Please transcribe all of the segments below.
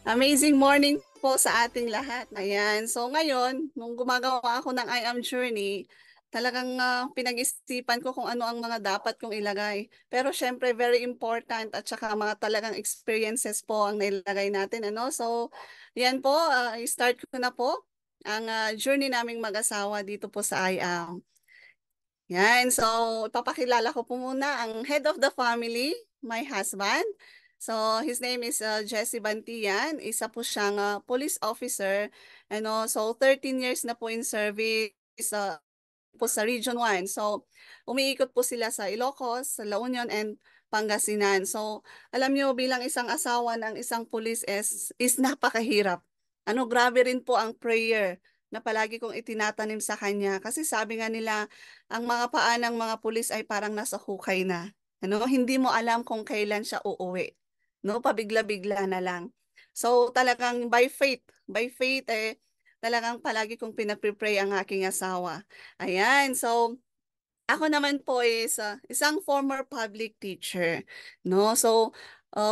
Amazing morning po sa ating lahat. Ayan. So ngayon, nung gumagawa ako ng I Am Journey, talagang pinag-isipan ko kung ano ang mga dapat kong ilagay. Pero syempre, very important at saka mga talagang experiences po ang nailagay natin. Ano? So, yan po, start ko na po ang journey naming mag-asawa dito po sa I Am. Yan, so ipapakilala ko po muna ang head of the family, my husband. So his name is Jesse Bantian. Isa po siyang police officer. So 13 years na po in service po sa Region 1. So umiikot po sila sa Ilocos, sa La Union and Pangasinan. So alam niyo bilang isang asawa ng isang police is napakahirap. Grabe rin po ang prayer na palagi kong itinatanim sa kanya. Kasi sabi nga nila, ang mga paa ng mga pulis ay parang nasa hukay na. Hindi mo alam kung kailan siya uuwi. Pabigla-bigla na lang. So talagang by faith talagang palagi kong pinag-pray ang aking asawa. Ayan, so ako naman po is isang former public teacher, no? So,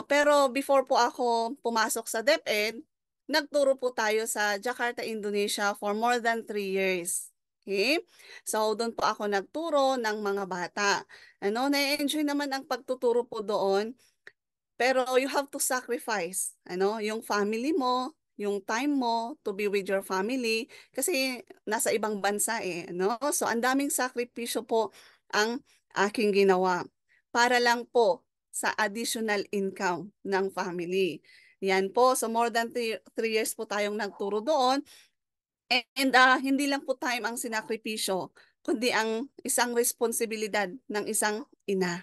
pero before po ako pumasok sa DepEd, nagturo po tayo sa Jakarta, Indonesia for more than 3 years. Okay? So, doon po ako nagturo ng mga bata. Na-enjoy naman ang pagtuturo po doon, pero you have to sacrifice, yung family mo, yung time mo to be with your family kasi nasa ibang bansa So ang daming sakripisyo po ang aking ginawa para lang po sa additional income ng family. Yan po, so more than 3 years po tayong nagturo doon. And hindi lang po time ang sinakripisyo, kundi ang isang responsibilidad ng isang ina.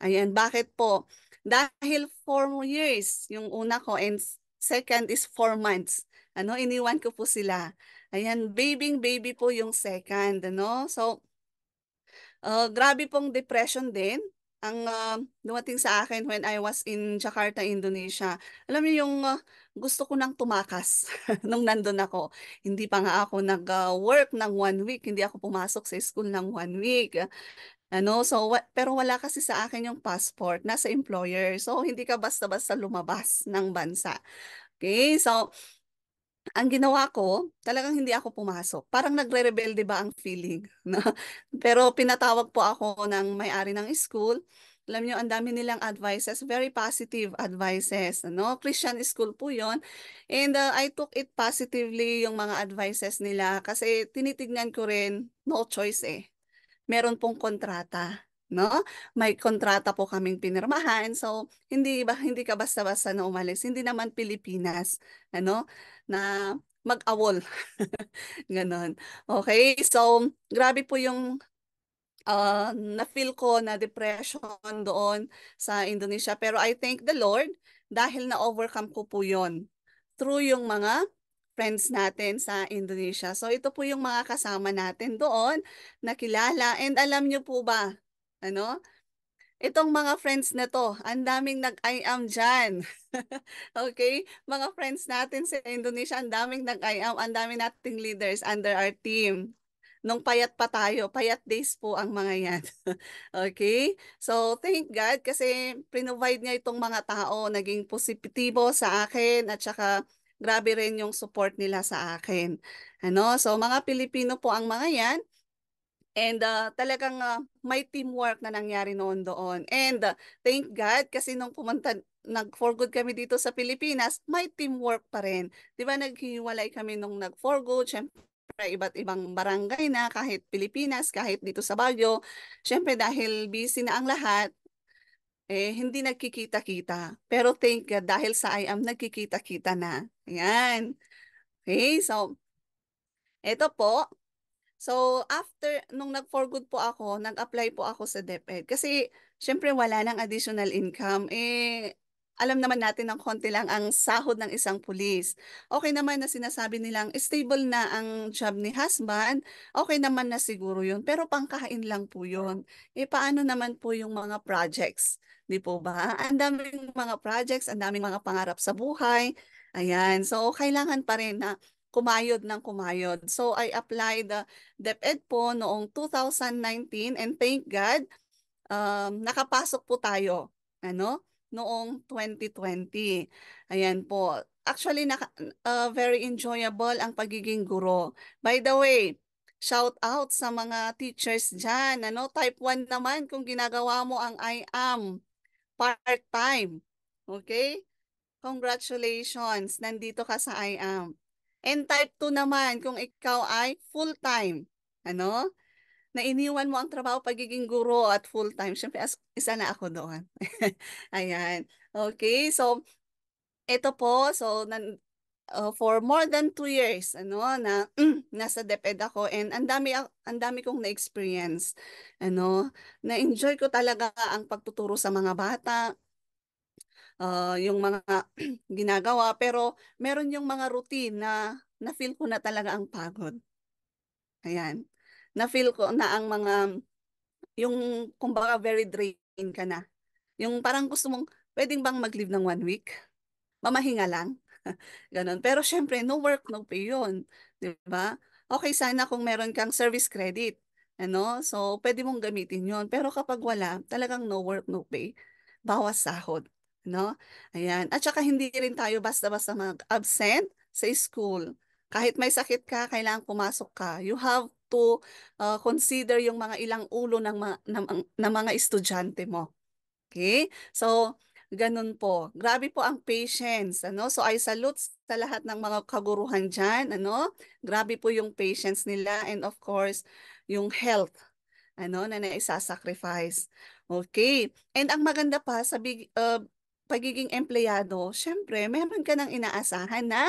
Ayan, bakit po? Dahil 4 years yung una ko and second is 4 months. Iniwan ko po sila. Ayan, baby po yung second, So, grabe pong depression din ang dumating sa akin when I was in Jakarta, Indonesia. Alam niyo yung gusto ko nang tumakas nung nandun ako. Hindi pa nga ako nag-work ng 1 week, hindi ako pumasok sa school ng 1 week. So, pero wala kasi sa akin yung passport, nasa employer. So, hindi ka basta-basta lumabas ng bansa. Okay, so ang ginawa ko, talagang hindi ako pumasok. Parang nagre-rebelde ba ang feeling, no? Pero pinatawag po ako ng may-ari ng school. Alam niyo, ang dami nilang advices, very positive advices, Christian school po 'yon. And I took it positively yung mga advices nila kasi tinitignan ko rin, no choice meron pong kontrata, no? May kontrata po kaming pinirmahan. So, hindi ka basta-basta na umalis. Hindi naman Pilipinas, na mag-awol, ganon. Okay, so grabe po yung na-feel ko na depression doon sa Indonesia. Pero I thank the Lord dahil na-overcome ko po yon through yung mga friends natin sa Indonesia. So ito po yung mga kasama natin doon, nakilala. And alam nyo po ba, ano, itong mga friends na to, ang daming nag-I am dyan. Okay? Mga friends natin sa Indonesia, ang daming nag-I am, ang daming nating leaders under our team. Nung payat pa tayo, payat days po ang mga yan. Okay? So, thank God kasi provide niya itong mga tao, naging positibo sa akin at saka grabe rin yung support nila sa akin. So, mga Pilipino po ang mga yan. And talagang may teamwork na nangyari noon doon. And thank God kasi nung pumunta, nag-for good kami dito sa Pilipinas, may teamwork pa rin. Di ba naghiwalay kami nung nag-for good, syempre iba't ibang barangay na kahit Pilipinas, kahit dito sa Baguio. Syempre dahil busy na ang lahat, hindi nagkikita-kita. Pero thank God dahil sa I am nagkikita-kita na. Ayan. Okay, so eto po. So, after, nung nag-for good po ako, nag-apply po ako sa DepEd. Kasi, syempre, wala nang additional income. Alam naman natin ng konti lang ang sahod ng isang pulis. Okay naman na sinasabi nilang stable na ang job ni husband. Okay naman na siguro yun. Pero pangkain lang po yun. Paano naman po yung mga projects? Di po ba? Ang daming mga projects, ang daming mga pangarap sa buhay. Ayan. So, kailangan pa rin na kumayod ng kumayod. So, I applied DepEd po noong 2019 and thank God, nakapasok po tayo, noong 2020. Ayan po. actually, very enjoyable ang pagiging guro. By the way, shout out sa mga teachers dyan. Ano? Type 1 naman kung ginagawa mo ang I am part-time. Okay? Congratulations, nandito ka sa I am. And type 2 naman kung ikaw ay full-time. Ano? Na iniwan mo ang trabaho pagiging guro at full-time. Siyempre, isa na ako doon. Ayan. Okay, so ito po, for more than 2 years, ano, na nasa DepEd ako and ang dami kong na-experience. Ano, na-enjoy ko talaga ang pagtuturo sa mga bata, yung mga ginagawa, pero meron yung mga routine na feel ko na talaga ang pagod. Ayan. Na feel ko na ang mga yung kumbaga very drain ka na. Yung parang gusto mong pwedeng bang mag-leave ng 1 week? Mamahinga lang. Ganon. Pero syempre, no work, no pay yun. Di ba? Okay sana kung meron kang service credit. Ano? So, pwede mong gamitin yun. Pero kapag wala, talagang no work, no pay. Bawas sahod. No? Ayan. At saka hindi rin tayo basta-basta mag-absent sa school. Kahit may sakit ka, kailangan pumasok ka. You have to consider yung mga ilang ulo ng mga estudyante mo. Okay? So, ganun po. Grabe po ang patience, ano? So, I salute sa lahat ng mga kaguruhan dyan, ano? Grabe po yung patience nila and of course, yung health, ano, na naisa-sacrifice. Okay. And ang maganda pa sa pagiging empleyado, syempre, meron ka ng inaasahan na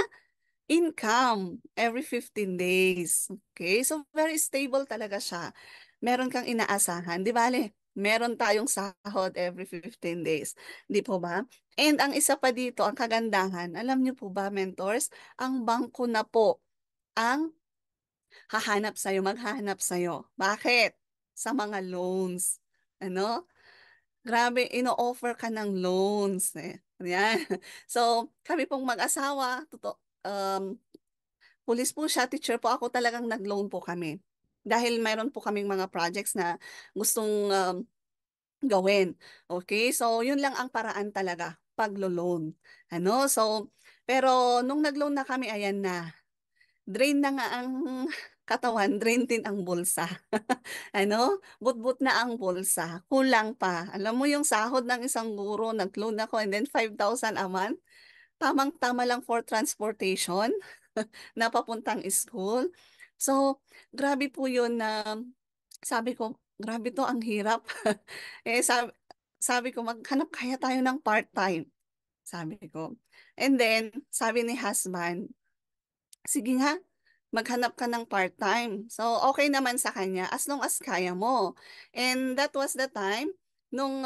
income every 15 days. Okay? So, very stable talaga siya. Meron kang inaasahan. Di bale, meron tayong sahod every 15 days. Di po ba? And ang isa pa dito, ang kagandahan, alam niyo po ba, mentors, ang bangko na po ang maghahanap sa'yo. Bakit? Sa mga loans. Ano? Grabe, ino-offer ka ng loans. Eh. Yan. So, kami pong mag-asawa, Pulis po siya, teacher po ako, talagang nag-loan po kami. Dahil mayroon po kaming mga projects na gustong gawin. Okay? So, yun lang ang paraan talaga, paglo-loan. Ano? So, pero nung nag-loan na kami, ayan na. Drain na nga ang katawan, drain din ang bulsa. Ano? But na ang bulsa. Kulang pa. Alam mo yung sahod ng isang guro, nag-loan ako and then 5,000 a month. Tamang-tama lang for transportation na papuntang school. So, grabe po yun na sabi ko, grabe to, ang hirap. sabi ko, maghanap kaya tayo ng part-time. Sabi ko. And then, sabi ni husband, sige nga, maghanap ka ng part-time. So, okay naman sa kanya as long as kaya mo. And that was the time nung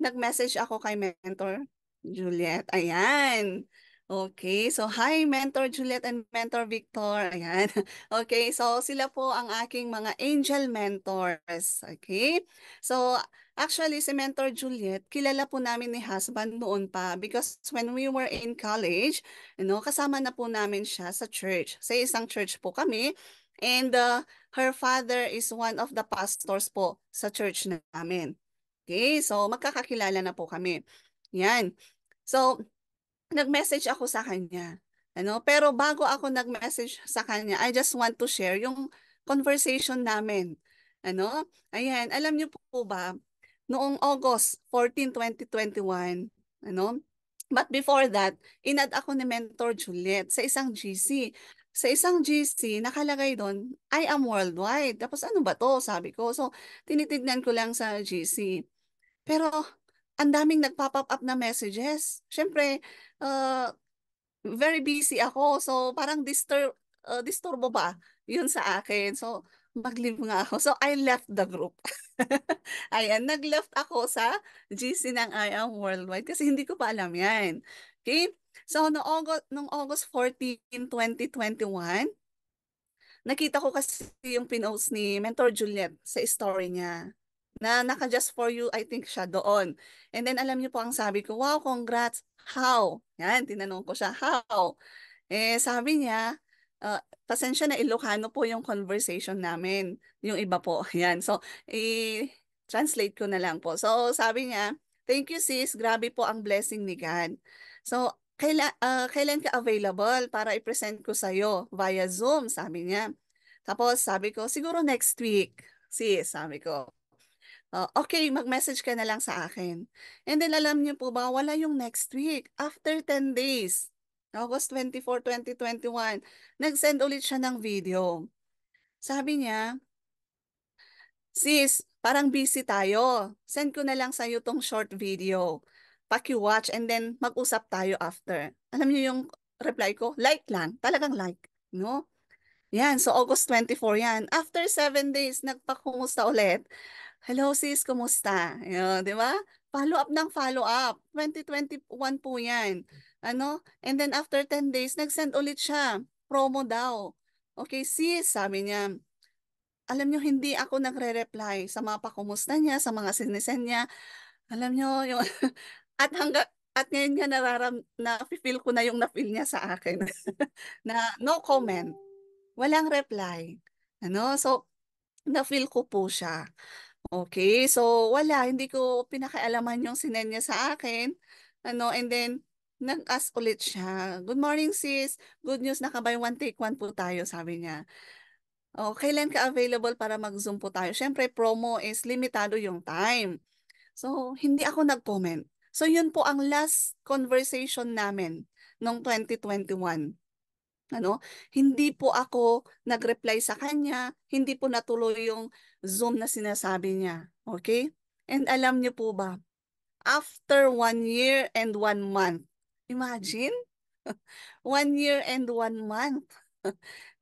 nag-message ako kay Mentor Juliet. Ayan. Okay, so hi Mentor Juliet and Mentor Victor. Ayan. Okay, so sila po ang aking mga angel mentors. Okay? So, actually si Mentor Juliet, kilala po namin ni husband noon pa because when we were in college, kasama na po namin siya sa church. Sa isang church po kami. And her father is one of the pastors po sa church namin. Okay, so magkakakilala na po kami. Yan. So, nag-message ako sa kanya. Pero bago ako nag-message sa kanya, I just want to share yung conversation namin. Ayan, alam niyo po ba, noong August 14, 2021, but before that, inad ako ni Mentor Juliet sa isang GC. Sa isang GC, nakalagay doon, I am worldwide. Tapos ano ba to? Sabi ko. So, tinitignan ko lang sa GC. Pero, ang daming nagpa-pop up na messages. Siyempre, uh, very busy ako. So, parang disturbo ba yun sa akin. So, mag-leave nga ako. So, I left the group. Ayan, nag-left ako sa GC ng I Am Worldwide kasi hindi ko pa alam yan. Okay? So, noong August 14, 2021, nakita ko kasi yung pinost ni Mentor Juliet sa story niya na naka-just for you, I think siya doon. And then alam niyo po ang sabi ko, wow, congrats. How? Yan, tinanong ko siya, how? Sabi niya, pasensya na Ilocano po yung conversation namin. Yung iba po, yan. So, translate ko na lang po. So, sabi niya, thank you sis, grabe po ang blessing ni God. So, kailan ka available para i-present ko sa'yo via Zoom, sabi niya. Tapos sabi ko, siguro next week. Sis, sabi ko. Okay, mag-message ka na lang sa akin. And then alam niyo po ba, wala yung next week. After 10 days, August 24, 2021, nag-send ulit siya ng video. Sabi niya, sis, parang busy tayo. Send ko na lang sa'yo tong short video. Paki-watch and then mag-usap tayo after. Alam niyo yung reply ko? Like lang. Talagang like. No? Yan. So, August 24 yan. After 7 days, nagpakumusta ulit. Hello sis, kumusta? Yun, di ba? Follow up ng follow up. 2021 po yan. Ano? And then after 10 days, nag-send ulit siya. Promo daw. Okay sis, sabi niya. Alam niyo, hindi ako nagre-reply sa mga pakumusta niya, sa mga sinisend niya. Alam niyo, yung, at ngayon nga na-feel ko na yung na-feel niya sa akin. Na no comment. Walang reply. Ano? So, na-feel ko po siya. Okay, so wala, hindi ko pinakialaman yung sinend niya sa akin. Ano, and then, nag-ask ulit siya. Good morning, sis. Good news, naka-buy one, take one po tayo, sabi niya. Oh, kailan ka available para mag-Zoom po tayo? Siyempre, promo is limitado yung time. So, hindi ako nag-comment. So, yun po ang last conversation namin noong 2021. Ano, hindi po ako nag-reply sa kanya, hindi po natuloy yung Zoom na sinasabi niya. Okay? And alam niyo po ba, after 1 year and 1 month, imagine, 1 year and 1 month,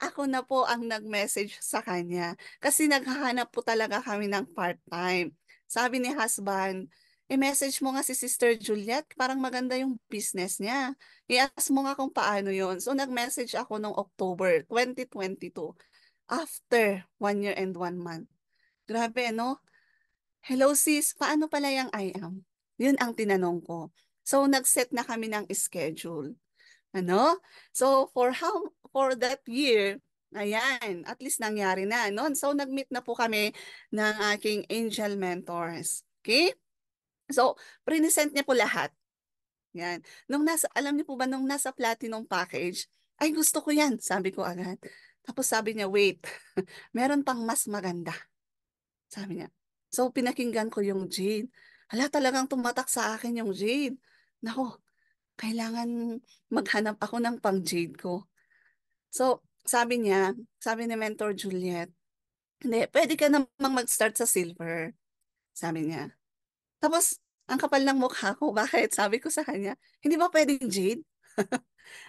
ako na po ang nag-message sa kanya. Kasi naghahanap po talaga kami ng part-time. Sabi ni husband, i-message mo nga si Sister Juliet, parang maganda yung business niya. I-ask mo nga kung paano yon. So nag-message ako noong October 2022, after 1 year and 1 month. Grabe, ano? Hello sis, paano pala yung I am? Yun ang tinanong ko. So nag-set na kami ng schedule. Ano? So, for that year, ayan, at least nangyari na, no? So, nag-meet na po kami ng aking angel mentors. Okay? So, present niya po lahat. Yan. Alam niyo po ba, nung nasa platinum package, ay gusto ko yan, sabi ko agad. Tapos sabi niya, wait, meron pang mas maganda, sabi niya. So, pinakinggan ko yung Jade. Hala, talagang tumatak sa akin yung Jade. Nako, kailangan maghanap ako ng pang Jade ko. So, sabi ni Mentor Juliet, hindi, pwede ka namang mag-start sa silver, sabi niya. Tapos, ang kapal ng mukha ko, bakit? Sabi ko sa kanya, hindi ba pwedeng Jade?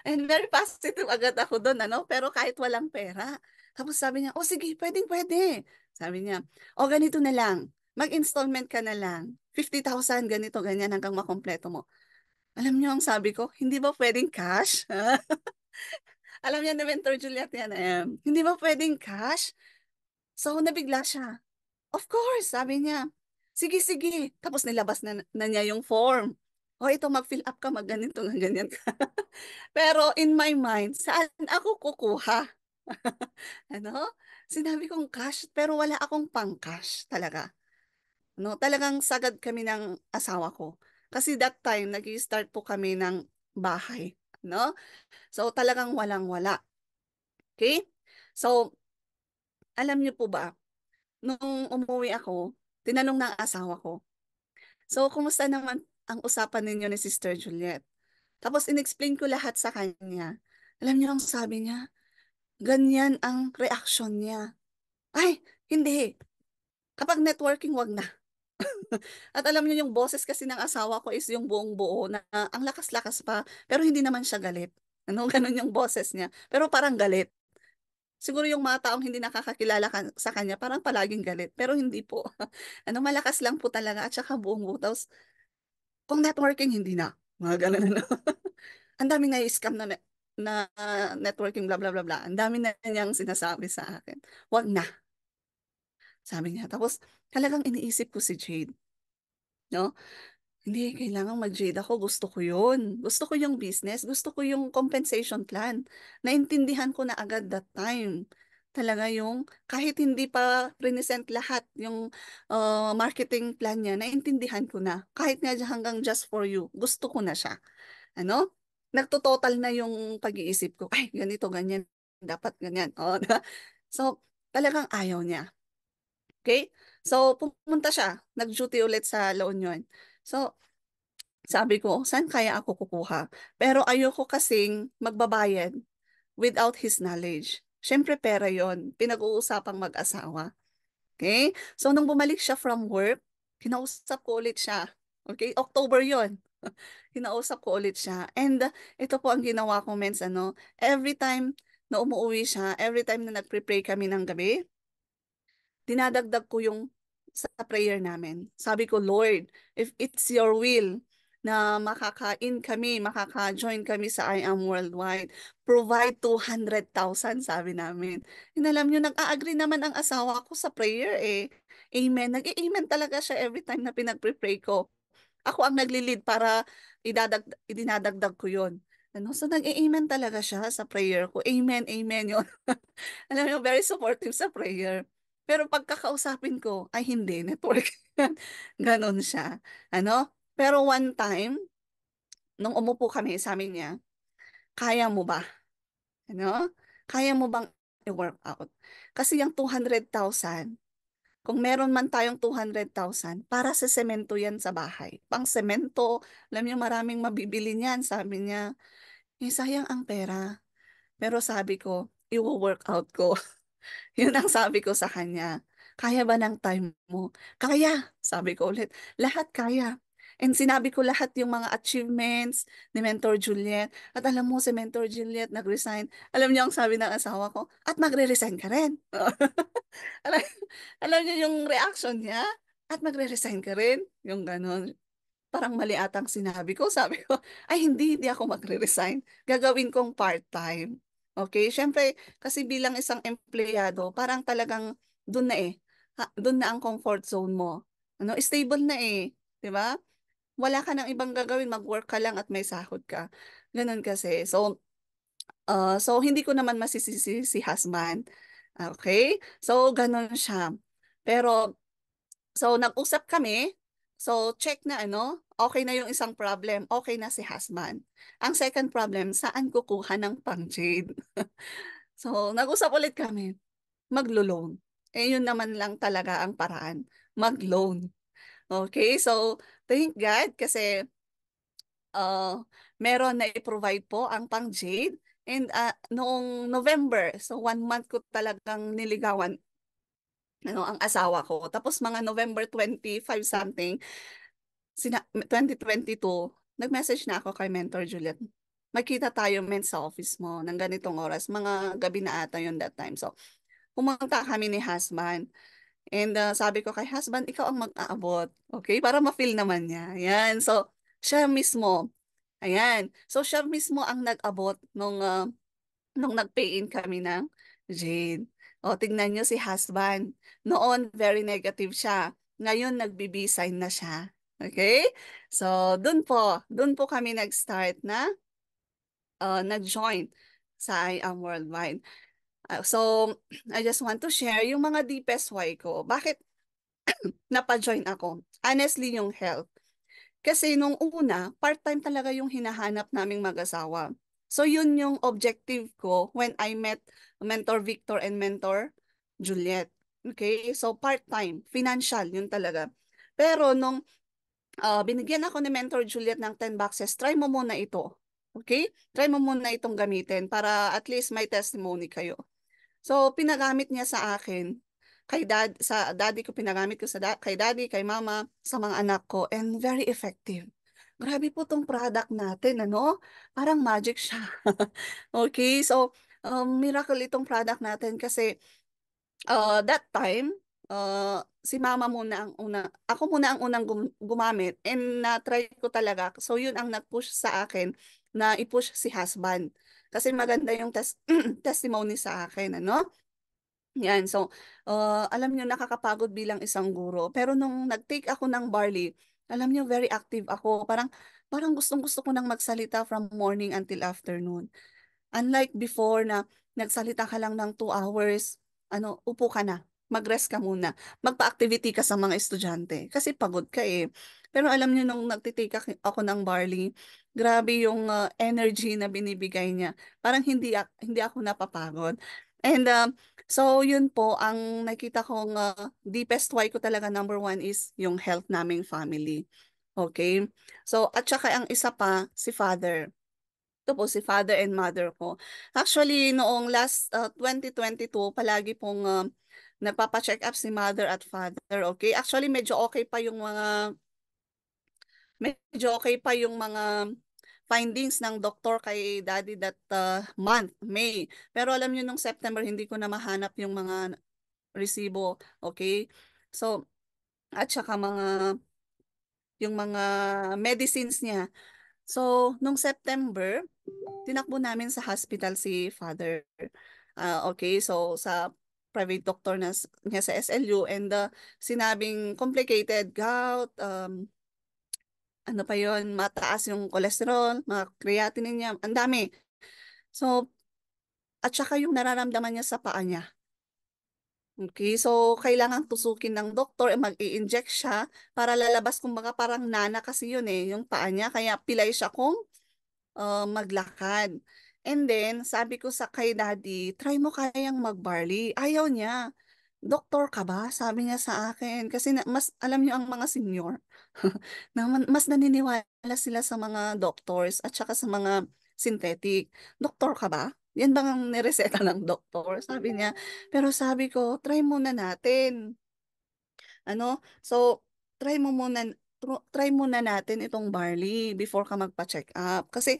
And very positive agad ako doon, ano? Pero kahit walang pera. Tapos sabi niya, oh sige, pwedeng pwede. Sabi niya, o ganito na lang, mag-installment ka na lang. 50,000, ganito, ganyan, hanggang makompleto mo. Alam niyo ang sabi ko, hindi ba pwedeng cash? Alam niya na Mentor Juliet yan, hindi ba pwedeng cash? So, nabigla siya. Of course, sabi niya. Sige, sige. Tapos nilabas na niya yung form. O ito, mag-fill up ka, mag-ganito, ganyan ka. Pero in my mind, saan ako kukuha? Ano? Sinabi kong cash, pero wala akong pang-cash talaga. No, talagang sagad kami ng asawa ko. Kasi that time, nag-start po kami ng bahay. No? So, talagang walang-wala. Okay? So, alam niyo po ba, nung umuwi ako, tinanong ng asawa ko, so, kumusta naman ang usapan ninyo ni Sister Juliet? Tapos, inexplain ko lahat sa kanya. Alam niyo ang sabi niya, ganyan ang reaction niya. Ay, hindi. Kapag networking, wag na. At alam niyo, yung boses kasi ng asawa ko is yung buong buo na ang lakas-lakas pa, pero hindi naman siya galit. Ano, ganun yung boses niya. Pero parang galit. Siguro yung mga taong hindi nakakakilala sa kanya, parang palaging galit. Pero hindi po. Ano, malakas lang po talaga at saka buong buo. Tapos, kung networking, hindi na. Mga ganun ano. Ang dami nga scam na networking, bla bla bla bla. Ang dami na niyang sinasabi sa akin. Wag na, sabi niya. Tapos, talagang iniisip ko si Jade. No? Hindi, kailangan mag-Jade ako. Gusto ko yun. Gusto ko yung business. Gusto ko yung compensation plan. Naintindihan ko na agad that time. Talaga yung, kahit hindi pa present lahat yung marketing plan niya, naintindihan ko na. Kahit nga hanggang just for you, gusto ko na siya. Ano? nagtototal na yung pag-iisip ko, ay, ganito, ganyan, dapat ganyan. Oh, so, talagang ayaw niya. Okay? So, pumunta siya, nag-duty ulit sa La Union. So, sabi ko, saan kaya ako kukuha? Pero ayoko kasing magbabayad without his knowledge. Siyempre, pera yon, pinag-uusapang mag-asawa. Okay? So, nung bumalik siya from work, kinausap ko ulit siya. Okay? October yon. Kinausap ko ulit siya. And ito po ang ginawa ko, mens, every time na umuwi siya, every time na nagpre-pray kami ng gabi, dinadagdag ko yung sa prayer namin. Sabi ko, Lord, if it's your will na makaka-in kami, makaka-join kami sa I Am Worldwide, provide 200,000, sabi namin. And alam nyo, nag-a-agree naman ang asawa ko sa prayer eh. Amen. Nag-amen talaga siya every time na pinag-pray ko. Ako ang nagli-lead para idinadagdag ko yun. So nag-amen talaga siya sa prayer ko. Amen, amen yun. Alam mo, very supportive sa prayer. Pero pagkakausapin ko, ay hindi, network. Ganon siya. Pero one time, nung umupo kami, sabi niya, kaya mo ba? Ano? Kaya mo bang i-workout? Kasi yung 200,000, kung meron man tayong 200,000, para sa semento yan sa bahay. Pang semento, alam niyo, maraming mabibili niyan, sabi niya. Sayang ang pera. Pero sabi ko, i-workout ko. Yun ang sabi ko sa kanya. Kaya ba ng time mo? Kaya, sabi ko ulit. Lahat kaya. And sinabi ko lahat yung mga achievements ni Mentor Juliet. At alam mo, si Mentor Juliet nag-resign. Alam niyo ang sabi ng asawa ko, at magre-resign ka rin. alam, alam niyo yung reaction niya? At magre-resign ka rin? Yung ganon. Parang mali atang sinabi ko. Sabi ko, ay hindi ako magre-resign. Gagawin kong part-time. Okay? Siyempre, kasi bilang isang empleyado, parang talagang doon na eh. Doon na ang comfort zone mo. Stable na eh. 'Di ba? Wala ka nang ibang gagawin, mag-work ka lang at may sahod ka. Ganun kasi. So hindi ko naman masisisi si husband. Okay? So, ganun siya. Pero So, nag-usap kami. So, check na okay na yung isang problem. Okay na si husband. Ang second problem, saan kukuha ng pang-jade? So, nag-usap ulit kami. Maglo-loan. Yun naman lang talaga ang paraan. Mag-loan. Okay? So, thank God kasi uh, meron na i-provide po ang pang-jade. And noong November, so 1 month ko talagang niligawan ang asawa ko. Tapos mga November 25 something, 2022, nag-message na ako kay Mentor Juliet. Magkita tayo men sa office mo ng ganitong oras. Mga gabi na ata yun that time. So, pumunta kami ni husband. And sabi ko kay husband, ikaw ang mag-aabot. Okay? Para ma-feel naman niya. Ayan. So, siya mismo. Ayan. So, siya mismo ang nag-abot nung nag-pay-in kami ng Jade. O, tignan nyo si husband. Noon, very negative siya. Ngayon, nagbibisign na siya. Okay? So, dun po kami nag-start na nag-join sa I Am Worldwide. So, I just want to share yung mga deepest why ko. Bakit napa-join ako? Honestly, yung health. Kasi nung una, part-time talaga yung hinahanap naming mag-asawa. So yun yung objective ko when I met Mentor Victor and Mentor Juliet. Okay? So part-time, financial, yun talaga. Pero nung binigyan ako ni Mentor Juliet ng 10 boxes, try mo muna ito. Okay? Try mo muna itong gamitin para at least may testimony kayo. So, pinagamit niya sa akin, sa daddy ko, pinagamit ko kay daddy, kay mama, sa mga anak ko, and very effective. Grabe po tong product natin, Parang magic siya. Okay, so, miracle itong product natin kasi that time, si mama muna ang una, ako muna ang unang gumamit, and na-try ko talaga. So, yun ang nag-push sa akin na i-push si husband. Kasi maganda yung testimony sa akin, Yan, so, alam niyo, nakakapagod bilang isang guro. Pero nung nag-take ako ng barley, alam niyo, very active ako. Parang gustong-gusto ko nang magsalita from morning until afternoon. Unlike before na nagsalita ka lang ng 2 hours, upo ka na. mag-rest ka muna. Magpa-activity ka sa mga estudyante. Kasi pagod ka eh. Pero alam niyo nung nagtitake ako ng barley, grabe yung energy na binibigay niya. Parang hindi ako napapagod. And so yun po, ang nakita kong deepest why ko talaga number one is yung health naming family. Okay? So, at saka ang isa pa, si father. Ito po, si father and mother ko. Actually, noong last 2022, palagi pong napapa-check up si mother at father. Okay? Actually, medyo okay pa yung mga findings ng doktor kay daddy that month, May. Pero alam niyo nung September, hindi ko na mahanap yung mga resibo. Okay? So, at saka yung mga medicines niya. So, nung September, tinakbo namin sa hospital si father. Okay, so sa private doctor niya sa SLU and sinabing complicated gout, ano pa yon, mataas yung cholesterol, mga creatinine niya, ang dami. So, at saka yung nararamdaman niya sa paa niya. Okay, so kailangan tusukin ng doktor, mag-i-inject siya para lalabas, kumbaga parang nana kasi yun eh, yung paa niya. Kaya pilay siya kung maglakad. And then, sabi ko sa kay daddy, try mo kayang mag-barley. Ayaw niya. Doktor ka ba? Sabi niya sa akin. Kasi mas alam niyo ang mga senior, na mas naniniwala sila sa mga doctors at saka sa mga synthetic. Doktor ka ba? Yan bang ang nireseta ng doktor? Sabi niya. Pero sabi ko, try muna natin. Ano? So, try muna natin itong barley before ka magpa-check up. Kasi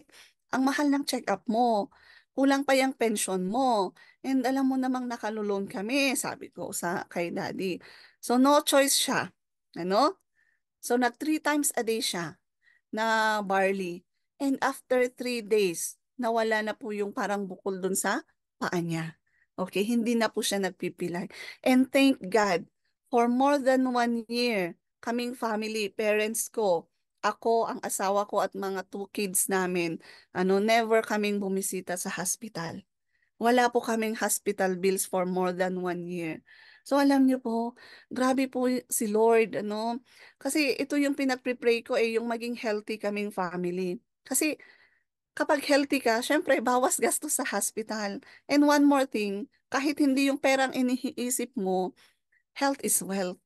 ang mahal ng check up mo. Kulang pa yung pension mo. And alam mo namang nakalulon kami, sabi ko sa kay daddy. So, no choice siya. Ano? So, nag 3 times a day siya na barley. And after 3 days, nawala na po yung parang bukol dun sa paa niya. Okay, hindi na po siya nagpipilay. And thank God, for more than 1 year, kaming family, parents ko, ako, ang asawa ko at mga 2 kids namin, never kaming bumisita sa hospital. Wala po kaming hospital bills for more than 1 year. So alam niyo po, grabe po si Lord, Kasi ito yung pinagpipray ko yung maging healthy kaming family. Kasi kapag healthy ka, syempre bawas gastos sa hospital. And one more thing, kahit hindi yung perang iniisip mo, health is wealth.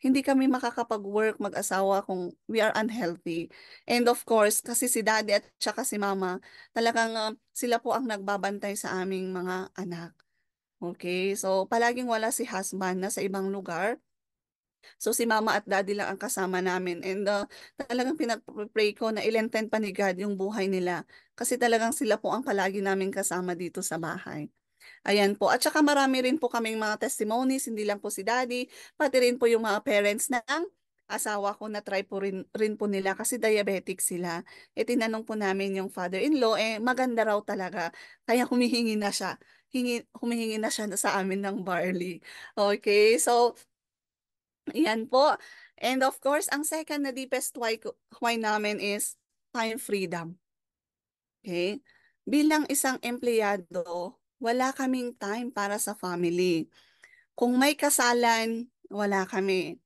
Hindi kami makakapag-work mag-asawa kung we are unhealthy. And of course, kasi si daddy at saka si mama, talagang sila po ang nagbabantay sa aming mga anak. Okay, so palaging wala si husband na sa ibang lugar. So si mama at daddy lang ang kasama namin. And talagang pinag-pray ko na ilenten pa ni God yung buhay nila. Kasi talagang sila po ang palagi namin kasama dito sa bahay. Ayan po. At saka marami rin po kaming mga testimonies, hindi lang po si daddy, pati rin po yung mga parents ng asawa ko na try po rin po nila kasi diabetic sila. Tinanong po namin yung father-in-law, maganda raw talaga. Kaya humihingi na siya. Humihingi na siya sa amin ng barley. Okay, so yan po. And of course, ang second na deepest why namin is time freedom. Okay? Bilang isang empleyado, wala kaming time para sa family. Kung may kasalan, wala kami.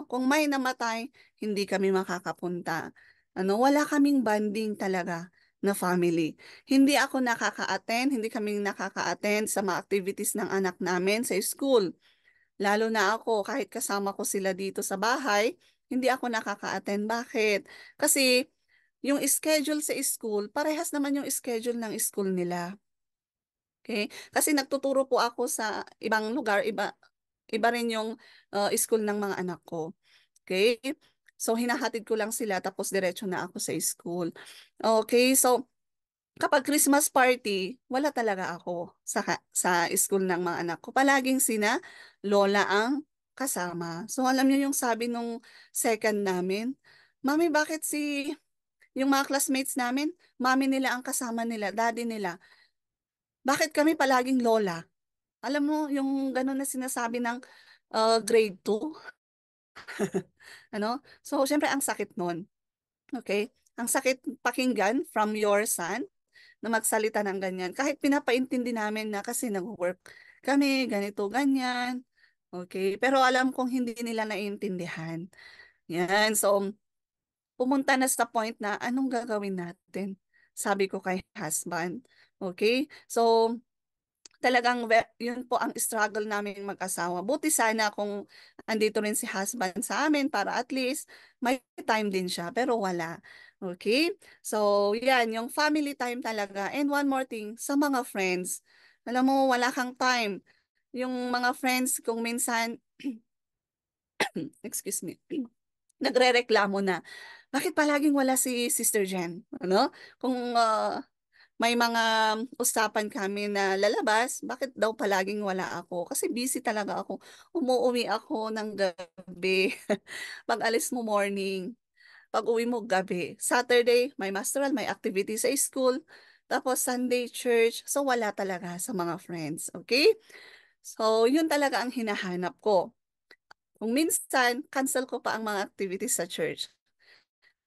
Kung may namatay, hindi kami makakapunta. Wala kaming banding talaga na family. Hindi kami nakaka-attend sa mga activities ng anak namin sa school. Lalo na ako, kahit kasama ko sila dito sa bahay, hindi ako nakaka-attend. Bakit? Kasi yung schedule sa school, parehas naman yung schedule ng school nila. Okay? Kasi nagtuturo po ako sa ibang lugar, iba rin yung school ng mga anak ko. Okay? So, hinahatid ko lang sila tapos diretso na ako sa school. Okay? So, kapag Christmas party, wala talaga ako sa school ng mga anak ko. Palaging sina lola ang kasama. So, alam niyo yung sabi nung second namin, Mami, bakit yung mga classmates namin, mami nila ang kasama nila, daddy nila. Bakit kami palaging lola? Alam mo, yung gano'n na sinasabi ng grade 2, So, syempre, ang sakit nun. Okay? Ang sakit pakinggan from your son na magsalita ng ganyan. Kahit pinapaintindi namin na kasi nag-work. kami, ganito, ganyan. Okay, pero alam kong hindi nila naiintindihan. Yan, so pumunta na sa point na anong gagawin natin? Sabi ko kay husband. Okay, so yun po ang struggle namin mag-asawa. Buti sana kung andito rin si husband sa amin para at least may time din siya, pero wala. Okay? So, yan, yung family time talaga. And one more thing, sa mga friends. Alam mo, wala kang time. Yung mga friends, kung minsan, excuse me, nagre-reklamo na, bakit palaging wala si Sister Jen? Ano? Kung may mga usapan kami na lalabas, bakit daw palaging wala ako? Kasi busy talaga ako. Umuuwi ako ng gabi. Pag alis mo morning, pag uwi mo gabi. Saturday, may masteral, may activity sa school. Tapos Sunday, church. So wala talaga sa mga friends. Okay? So yun talaga ang hinahanap ko. Kung minsan, cancel ko pa ang mga activities sa church.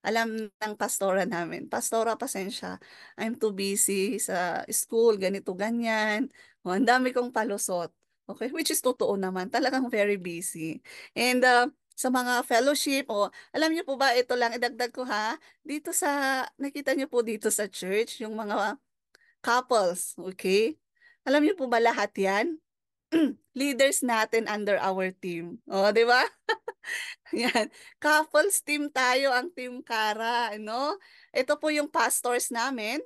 Alam ng pastora namin, Pastora, pasensya, I'm too busy sa school, ganito, ganyan. O, ang dami kong palusot. Okay, which is totoo naman, talagang very busy. And sa mga fellowship, alam niyo po ba, ito lang, idagdag ko ha, dito nakita niyo po dito sa church, yung mga couples, okay? Alam niyo po ba lahat yan? Leaders natin under our team. O, di ba? Yan. Couples team tayo, ang Team Kara, no? Ito po yung pastors namin.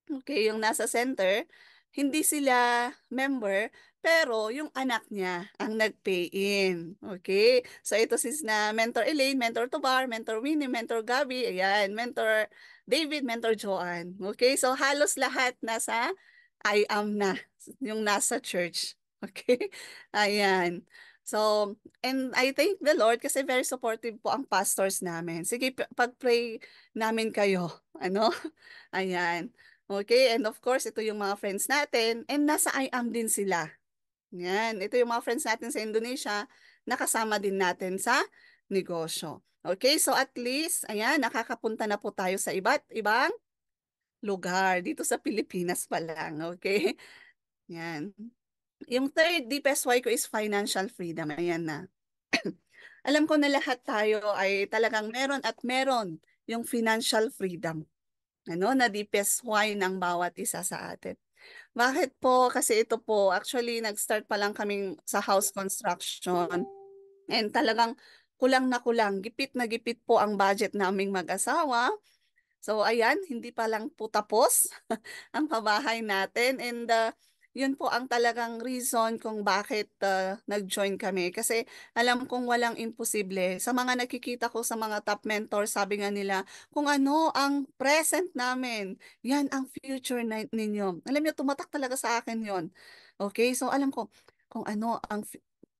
Okay, yung nasa center. Hindi sila member, pero yung anak niya ang nag-pay in. Okay? So ito na Mentor Elaine, Mentor Tobar, Mentor Winnie, Mentor Gabby, ayan, Mentor David, Mentor Joanne. Okay? So halos lahat nasa I am na, yung nasa church. Okay? Ayan. So, and I thank the Lord kasi very supportive po ang pastors namin. Sige, pag-pray namin kayo. Ano? Ayan. Okay, and of course, ito yung mga friends natin. And nasa I am din sila. Yan. Ito yung mga friends natin sa Indonesia. Nakasama din natin sa negosyo. Okay, so at least, ayan, nakakapunta na po tayo sa iba't ibang lugar dito sa Pilipinas pa lang. Okay? Yan. Yung third deepest why ko is financial freedom. Ayan na. Alam ko na lahat tayo ay talagang meron at meron yung financial freedom. Ano, na deepest why ng bawat isa sa atin. Bakit po? Kasi ito po, actually, nag-start pa lang kaming sa house construction. And talagang kulang na kulang, gipit na gipit po ang budget naming mag-asawa. So ayan, hindi pa lang po tapos ang pabahay natin. And yun po ang talagang reason kung bakit nag-join kami. Kasi alam kong walang imposible. Sa mga nakikita ko sa mga top mentors, sabi nga nila, kung ano ang present namin, yan ang future ninyo. Alam niyo, tumatak talaga sa akin yon. Okay, so alam ko kung ano ang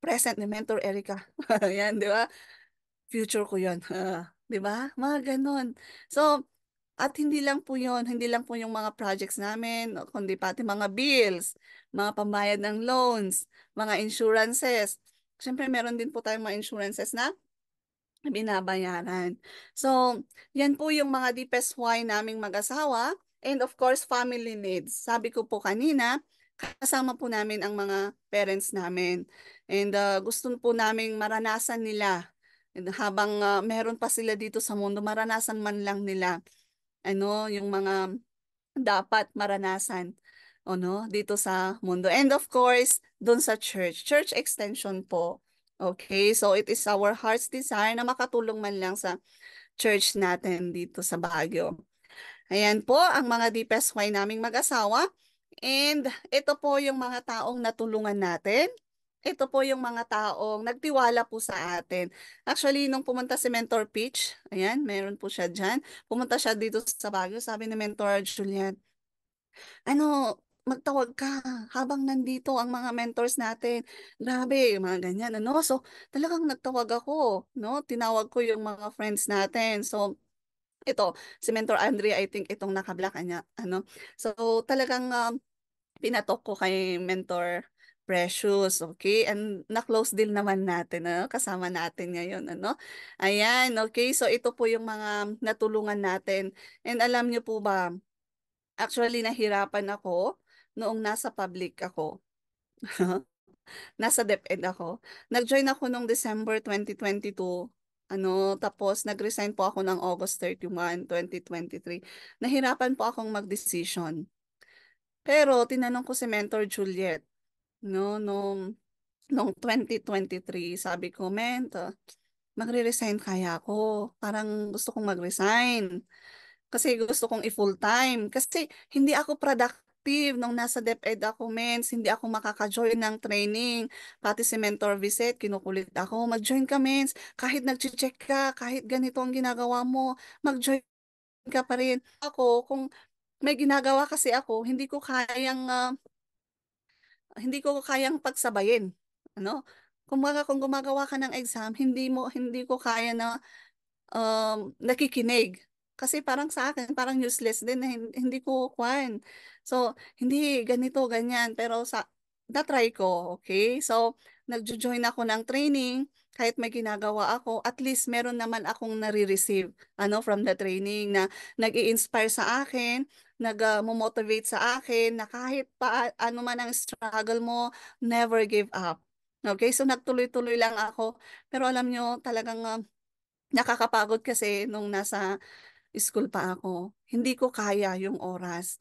present ni Mentor Erica. Yan, di ba? Future ko yon. Di ba? Mga ganun. So, at hindi lang po yun, hindi lang po yung mga projects namin, kundi pati mga bills, mga pambayad ng loans, mga insurances. Siyempre, meron din po tayong mga insurances na binabayaran. So, yan po yung mga deepest why naming mag-asawa. And of course, family needs. Sabi ko po kanina, kasama po namin ang mga parents namin. And gusto po naming maranasan nila. And habang meron pa sila dito sa mundo, maranasan man lang nila yung mga dapat maranasan dito sa mundo. And of course, dun sa church extension po. Okay, so it is our heart's desire na makatulong man lang sa church natin dito sa Baguio. Ayan po ang mga deepest why naming mag-asawa. And ito po yung mga taong natulungan natin. Ito po yung mga taong nagtiwala po sa atin. Actually, nung pumunta si Mentor Peach, ayan, meron po siya dyan. Pumunta siya dito sa Baguio, sabi ni Mentor Julian, ano, magtawag ka habang nandito ang mga mentors natin. Grabe, yung mga ganyan, ano. So, talagang nagtawag ako, no? Tinawag ko yung mga friends natin. So, ito, si Mentor Andre, I think itong nakablock niya, ano. So, talagang pinatok ko kay Mentor Precious, okay? And na-close deal naman natin, ano? Kasama natin ngayon, ano? Ayan, okay? So, ito po yung mga natulungan natin. And alam niyo po ba, actually, nahirapan ako noong nasa public ako. Nasa DepEd ako. Nag-join ako noong December 2022. Tapos nag-resign po ako ng August 31, 2023. Nahirapan po akong mag-decision. Pero tinanong ko si Mentor Juliet, no, nung 2023, sabi ko, magre-resign kaya ako. Parang gusto kong mag-resign. Kasi gusto kong i-full time. Kasi hindi ako productive nung nasa DepEd ako, mens. Hindi ako makaka-join ng training. Pati si Mentor Viset, kinukulit ako. Mag-join ka, mens. Kahit nag-check ka, kahit ganito ang ginagawa mo, mag-join ka pa rin. Ako, kung may ginagawa kasi ako, hindi ko kayang pagsabayin. Ano? Kung gumagawa ka ng exam, hindi ko kaya na nakikinig. Kasi parang sa akin, parang useless din na hindi ko kwan. So, hindi ganito, ganyan. Pero na-try ko, okay? So, nagjo-join ako ng training, kahit may ginagawa ako, at least meron naman akong nare-receive, from the training na nag-i-inspire sa akin, nag-motivate sa akin, na kahit pa ano man ang struggle mo, never give up. Okay, so nagtuloy-tuloy lang ako. Pero alam nyo, talagang nakakapagod kasi nung nasa school pa ako. Hindi ko kaya yung oras.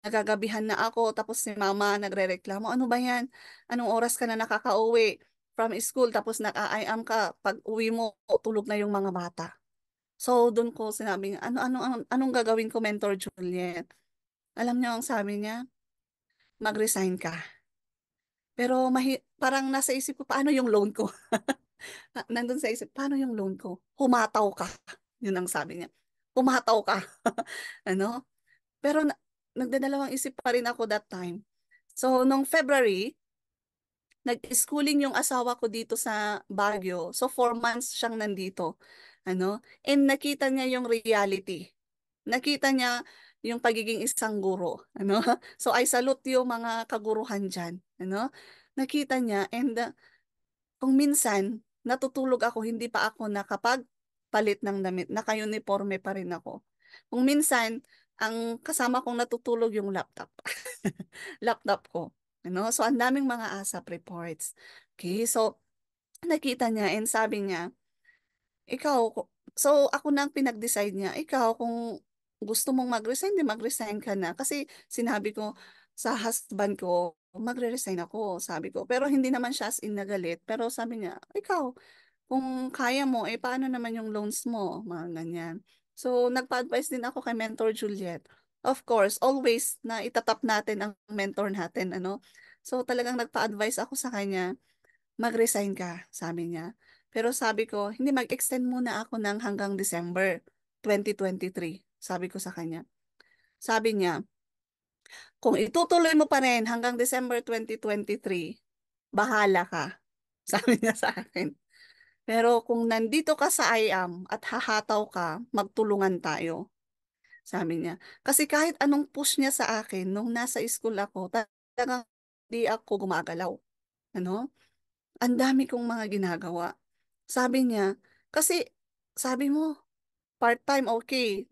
Nagagabihan na ako, tapos si mama nagrereklamo, ano ba yan? Anong oras ka na nakakauwi from school, tapos nag-a-IM ka, pag uwi mo, tulog na yung mga bata. So, doon ko sinabi, anong gagawin ko, Mentor Juliet? Alam niyo ang sabi niya, mag-resign ka. Pero parang nasa isip ko, paano yung loan ko? Nandun sa isip, paano yung loan ko? Humataw ka. Yun ang sabi niya. Humataw ka. Ano? Pero nagdadalawang isip pa rin ako that time. So, nung February, nag-schooling yung asawa ko dito sa Baguio. So, 4 months siyang nandito. And nakita niya yung reality. Nakita niya yung pagiging isang guro. So, I salute yung mga kaguruhan dyan. Nakita niya, and kung minsan, natutulog ako, hindi pa ako nakapagpalit ng damit, naka-uniforme pa rin ako. Kung minsan, ang kasama kong natutulog yung laptop. Laptop ko. So, ang daming mga ASAP reports. Okay, so, nakita niya and sabi niya, so ako nang pinag-decide niya, ikaw kung gusto mong mag-resign, di mag-resign ka na. Kasi sinabi ko sa husband ko, magre-resign ako, sabi ko. Pero hindi naman siya as in nagalit. Pero sabi niya, ikaw, kung kaya mo, paano naman yung loans mo? Mga ganyan. So, nagpa-advise din ako kay Mentor Juliet. Of course, always na itatap natin ang mentor natin, So, talagang nagpa-advise ako sa kanya, mag-resign ka, sabi niya. Pero sabi ko, hindi, mag-extend muna ako ng hanggang December 2023, sabi ko sa kanya. Sabi niya, kung itutuloy mo pa rin hanggang December 2023, bahala ka, sabi niya sa akin. Pero kung nandito ka sa IAM at hahataw ka, magtulungan tayo, sabi niya. Kasi kahit anong push niya sa akin, nung nasa school ako, talagang di ako gumagalaw. Ano? Ang dami kong mga ginagawa. Sabi niya, kasi sabi mo, part-time, okay.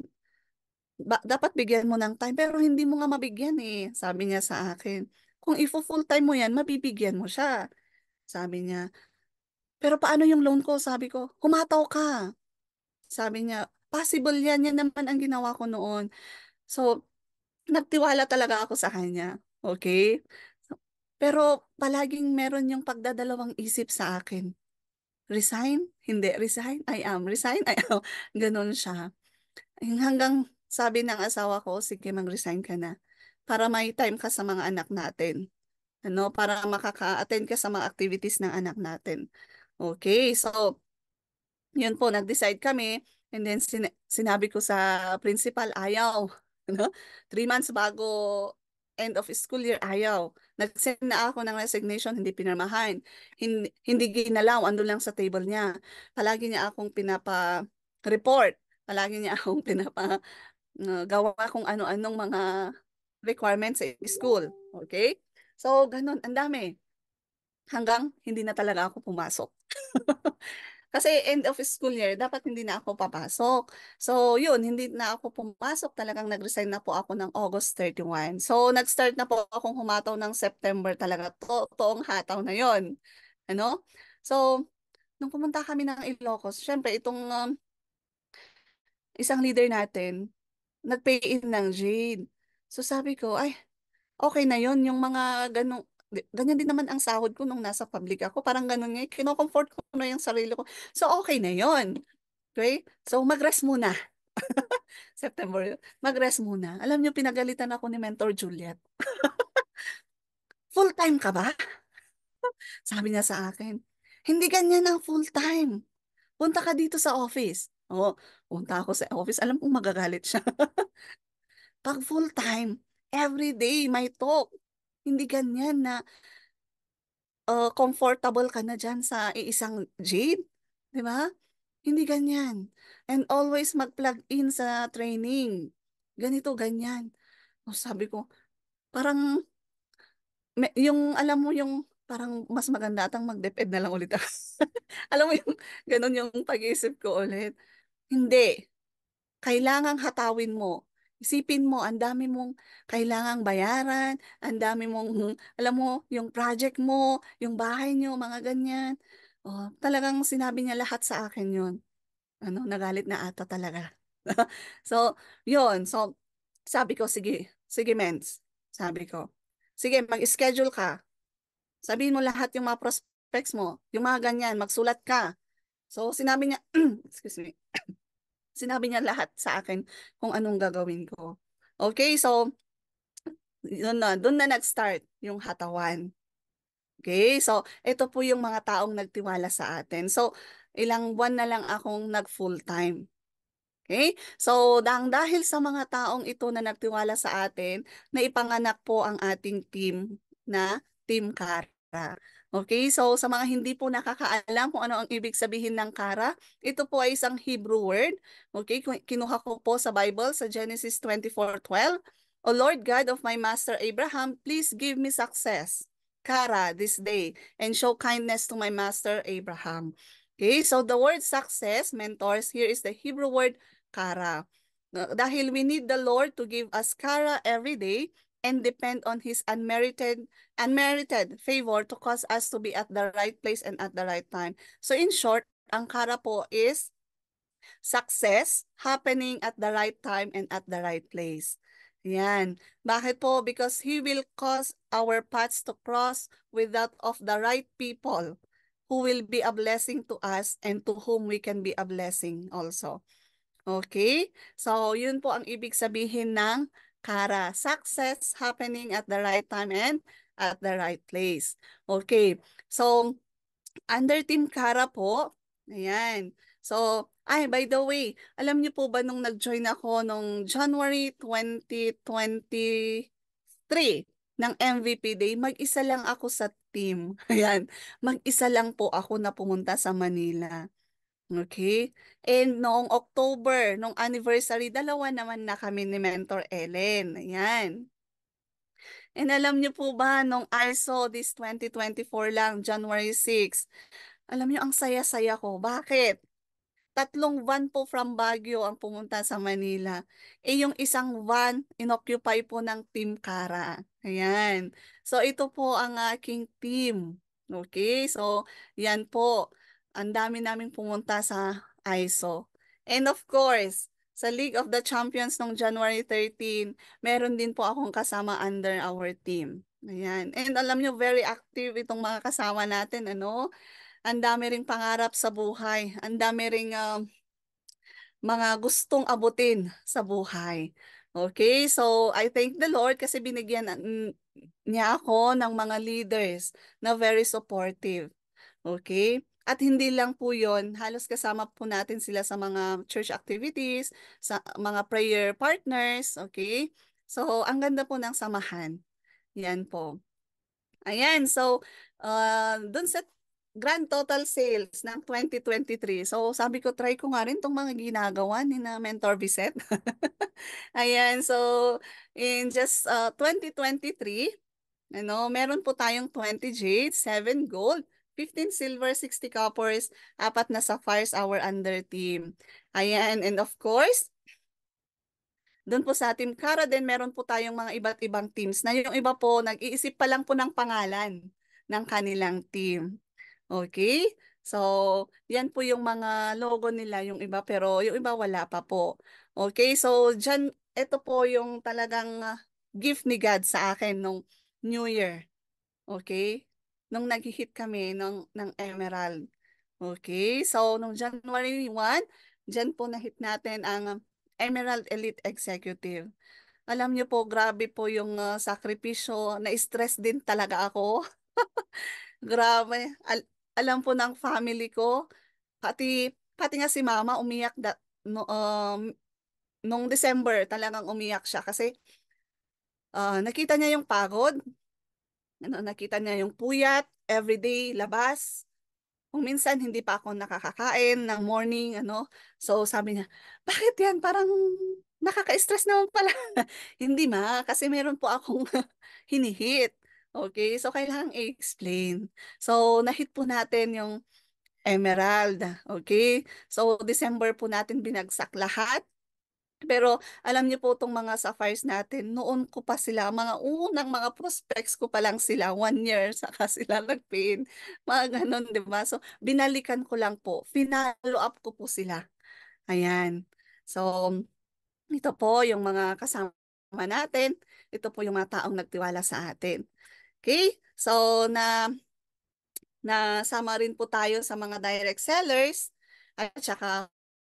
Dapat bigyan mo ng time, pero hindi mo nga mabigyan eh. Sabi niya sa akin, kung ifo-full time mo yan, mabibigyan mo siya. Sabi niya, pero paano yung loan ko? Sabi ko, humataw ka. Sabi niya, possible yan. Yan naman ang ginawa ko noon. So, nagtiwala talaga ako sa kanya. Okay? Pero palaging meron yung pagdadalawang isip sa akin. Resign? Hindi. Resign? I am. Resign? I am. Ganon siya. Hanggang sabi ng asawa ko, sige, mag-resign ka na. Para may time ka sa mga anak natin. Para makaka-attend ka sa mga activities ng anak natin. Okay, so yun po, nag-decide kami. And then sinabi ko sa principal, ayaw. Ano? 3 months bago end of school year, ayaw. Nag-send na ako ng resignation, hindi pinirmahan. Hindi ginalaw, ando lang sa table niya. Palagi niya akong pinapa-report. Palagi niya akong gawa kung ano-anong mga requirements sa school. Okay? So, ganun, ang dami. Hanggang hindi na talaga ako pumasok. Kasi end of school year, dapat hindi na ako papasok. So, yun, hindi na ako pumasok. Talagang nag-resign na po ako ng August 31. So, nag-start na po akong humataw ng September talaga. Toong hataw na yon. Ano? So, nung pumunta kami ng Ilocos, syempre, itong isang leader natin, nag-pay in ng Jade. So, sabi ko, ay, okay na yon yung mga ganong, ganyan din naman ang sahod ko nung nasa public ako. Parang ganun nga, kino-comfort ko na yung sarili ko. So, okay na yon. Okay? So, mag-rest muna. September, yun. Mag-rest muna. Alam niyo, pinagalitan ako ni Mentor Juliet. Full-time ka ba? Sabi niya sa akin. Hindi ganyan ang full-time. Punta ka dito sa office. Oo, punta ako sa office. Alam kong magagalit siya. Pag full-time, every day may talk. Hindi ganyan na comfortable ka na dyan sa iisang Jade. Di ba? Hindi ganyan. And always mag-plug in sa training. Ganito, ganyan. O, sabi ko, parang, yung, alam mo yung, parang mas maganda atang mag-DepEd na lang ulit ako. Alam mo yung, ganun yung pag-iisip ko ulit. Hindi. Kailangang hatawin mo. Isipin mo, ang dami mong kailangang bayaran, ang dami mong, alam mo, yung project mo, yung bahay nyo, mga ganyan. Oh, talagang sinabi niya lahat sa akin yun. Ano, nagalit na ata talaga. So, yun. So, sabi ko, sige, sige, mens. Sabi ko, sige, mag-schedule ka. Sabihin mo lahat yung mga prospects mo, yung mga ganyan, magsulat ka. So, sinabi niya, excuse me, sinabi niya lahat sa akin kung anong gagawin ko. Okay, so, yun na, doon na nag-start yung hatawan. Okay, so, ito po yung mga taong nagtiwala sa atin. So, ilang buwan na lang akong nag-full-time. Okay? So, dahil sa mga taong ito na nagtiwala sa atin, naipanganak po ang ating team na Team Kara. Okay? So, sa mga hindi po nakakaalam kung ano ang ibig sabihin ng Kara, ito po ay isang Hebrew word. Okay? Kinuha ko po sa Bible sa Genesis 24:12. O Lord God of my master Abraham, please give me success, Kara, this day, and show kindness to my master Abraham. Okay, so the word success, mentors, here is the Hebrew word kara. Dahil we need the Lord to give us kara every day and depend on His unmerited favor to cause us to be at the right place and at the right time. So in short, ang kara po is success happening at the right time and at the right place. Yan. Bakit po? Because He will cause our paths to cross with that of the right people who will be a blessing to us and to whom we can be a blessing also. Okay? So, yun po ang ibig sabihin ng Kara. Success happening at the right time and at the right place. Okay. So, under Team Kara po, ayan. So, ay, by the way, alam niyo po ba nung nag-join ako nung January 2023 ng MVP Day, mag-isa lang ako sa team. Ayan, mag-isa lang po ako na pumunta sa Manila. Okay? And noong October, nung anniversary, dalawa naman na kami ni Mentor Ellen. Ayan. And alam niyo po ba, nung ISO this 2024 lang, January 6, alam niyo, ang saya-saya ko. Bakit? Tatlong van po from Baguio ang pumunta sa Manila. Eh yung isang van, inoccupy po ng Team Kara. Ayan. So ito po ang aking team. Okay? So yan po. Ang dami naming pumunta sa ISO. And of course, sa League of the Champions nung January 13, meron din po akong kasama under our team. Ayan. And alam nyo, very active itong mga kasama natin, ano? Ang dami ring pangarap sa buhay. Ang dami ring mga gustong abutin sa buhay. Okay, so I thank the Lord kasi binigyan niya ako ng mga leaders na very supportive. Okay? At hindi lang po yon, halos kasama po natin sila sa mga church activities, sa mga prayer partners. Okay? So, ang ganda po ng samahan. Yan po. Ayan, so dun sa grand total sales ng 2023. So sabi ko, try ko nga rin tong mga ginagawa ni na Mentor Vicet. Ayan, so in just 2023, ano, meron po tayong 20 jade, 7 gold, 15 silver, 60 coppers, 4 na sapphires our under team. Ayan, and of course, doon po sa Team Cara din, meron po tayong mga iba't ibang teams na yung iba po, nag-iisip pa lang po ng pangalan ng kanilang team. Okay? So, yan po yung mga logo nila, yung iba, pero yung iba wala pa po. Okay? So, dyan, ito po yung talagang gift ni God sa akin nung New Year. Okay? Nung nag-hit kami ng Emerald. Okay? So, nung January 1, dyan po na-hit natin ang Emerald Elite Executive. Alam niyo po, grabe po yung sakripisyo. Na-stress din talaga ako. Grabe. Alam po ng family ko, pati nga si mama umiyak no, nung December talagang umiyak siya kasi nakita niya yung pagod, nakita niya yung puyat, everyday labas. Kung minsan hindi pa ako nakakakain ng morning, So sabi niya, bakit yan? Parang nakaka-stress naman pala. Hindi kasi meron po akong hinihit. Okay, so kailangang i-explain. So nahit po natin yung Emerald. Okay, so December po natin binagsak lahat. Pero alam niyo po itong mga sapphires natin, noon ko pa sila, mga unang mga prospects ko pa lang sila, 1 year, saka sila nag-pin. Mga ganon, di ba? So, binalikan ko lang po. Finalo up ko po sila. Ayan. So, ito po yung mga kasama natin. Ito po yung mga taong nagtiwala sa atin. Okay? So, nasama rin po tayo sa mga direct sellers at saka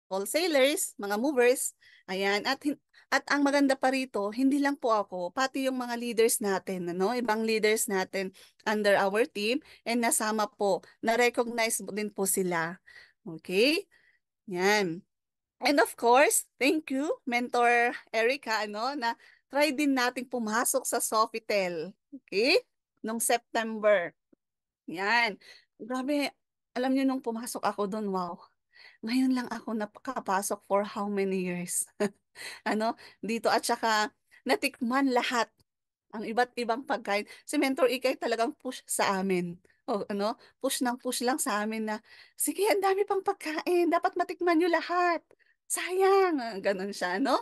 wholesalers, mga movers. Ayan. At ang maganda pa rito, hindi lang po ako, pati yung mga leaders natin, ibang leaders natin under our team, and nasama po, na-recognize din po sila. Okay? Yan. And of course, thank you, Mentor Erica, na try din nating pumasok sa Sofitel. Okay? Nung September. Yan. Grabe, alam niyo nung pumasok ako doon, wow. Ngayon lang ako nakapasok for how many years? Dito at saka natikman lahat ang iba't ibang pagkain. Si Mentor Ikay talagang push sa amin. O push ng push lang sa amin na, sige, ang dami pang pagkain, dapat matikman nyo lahat. Sayang, ganun siya, no?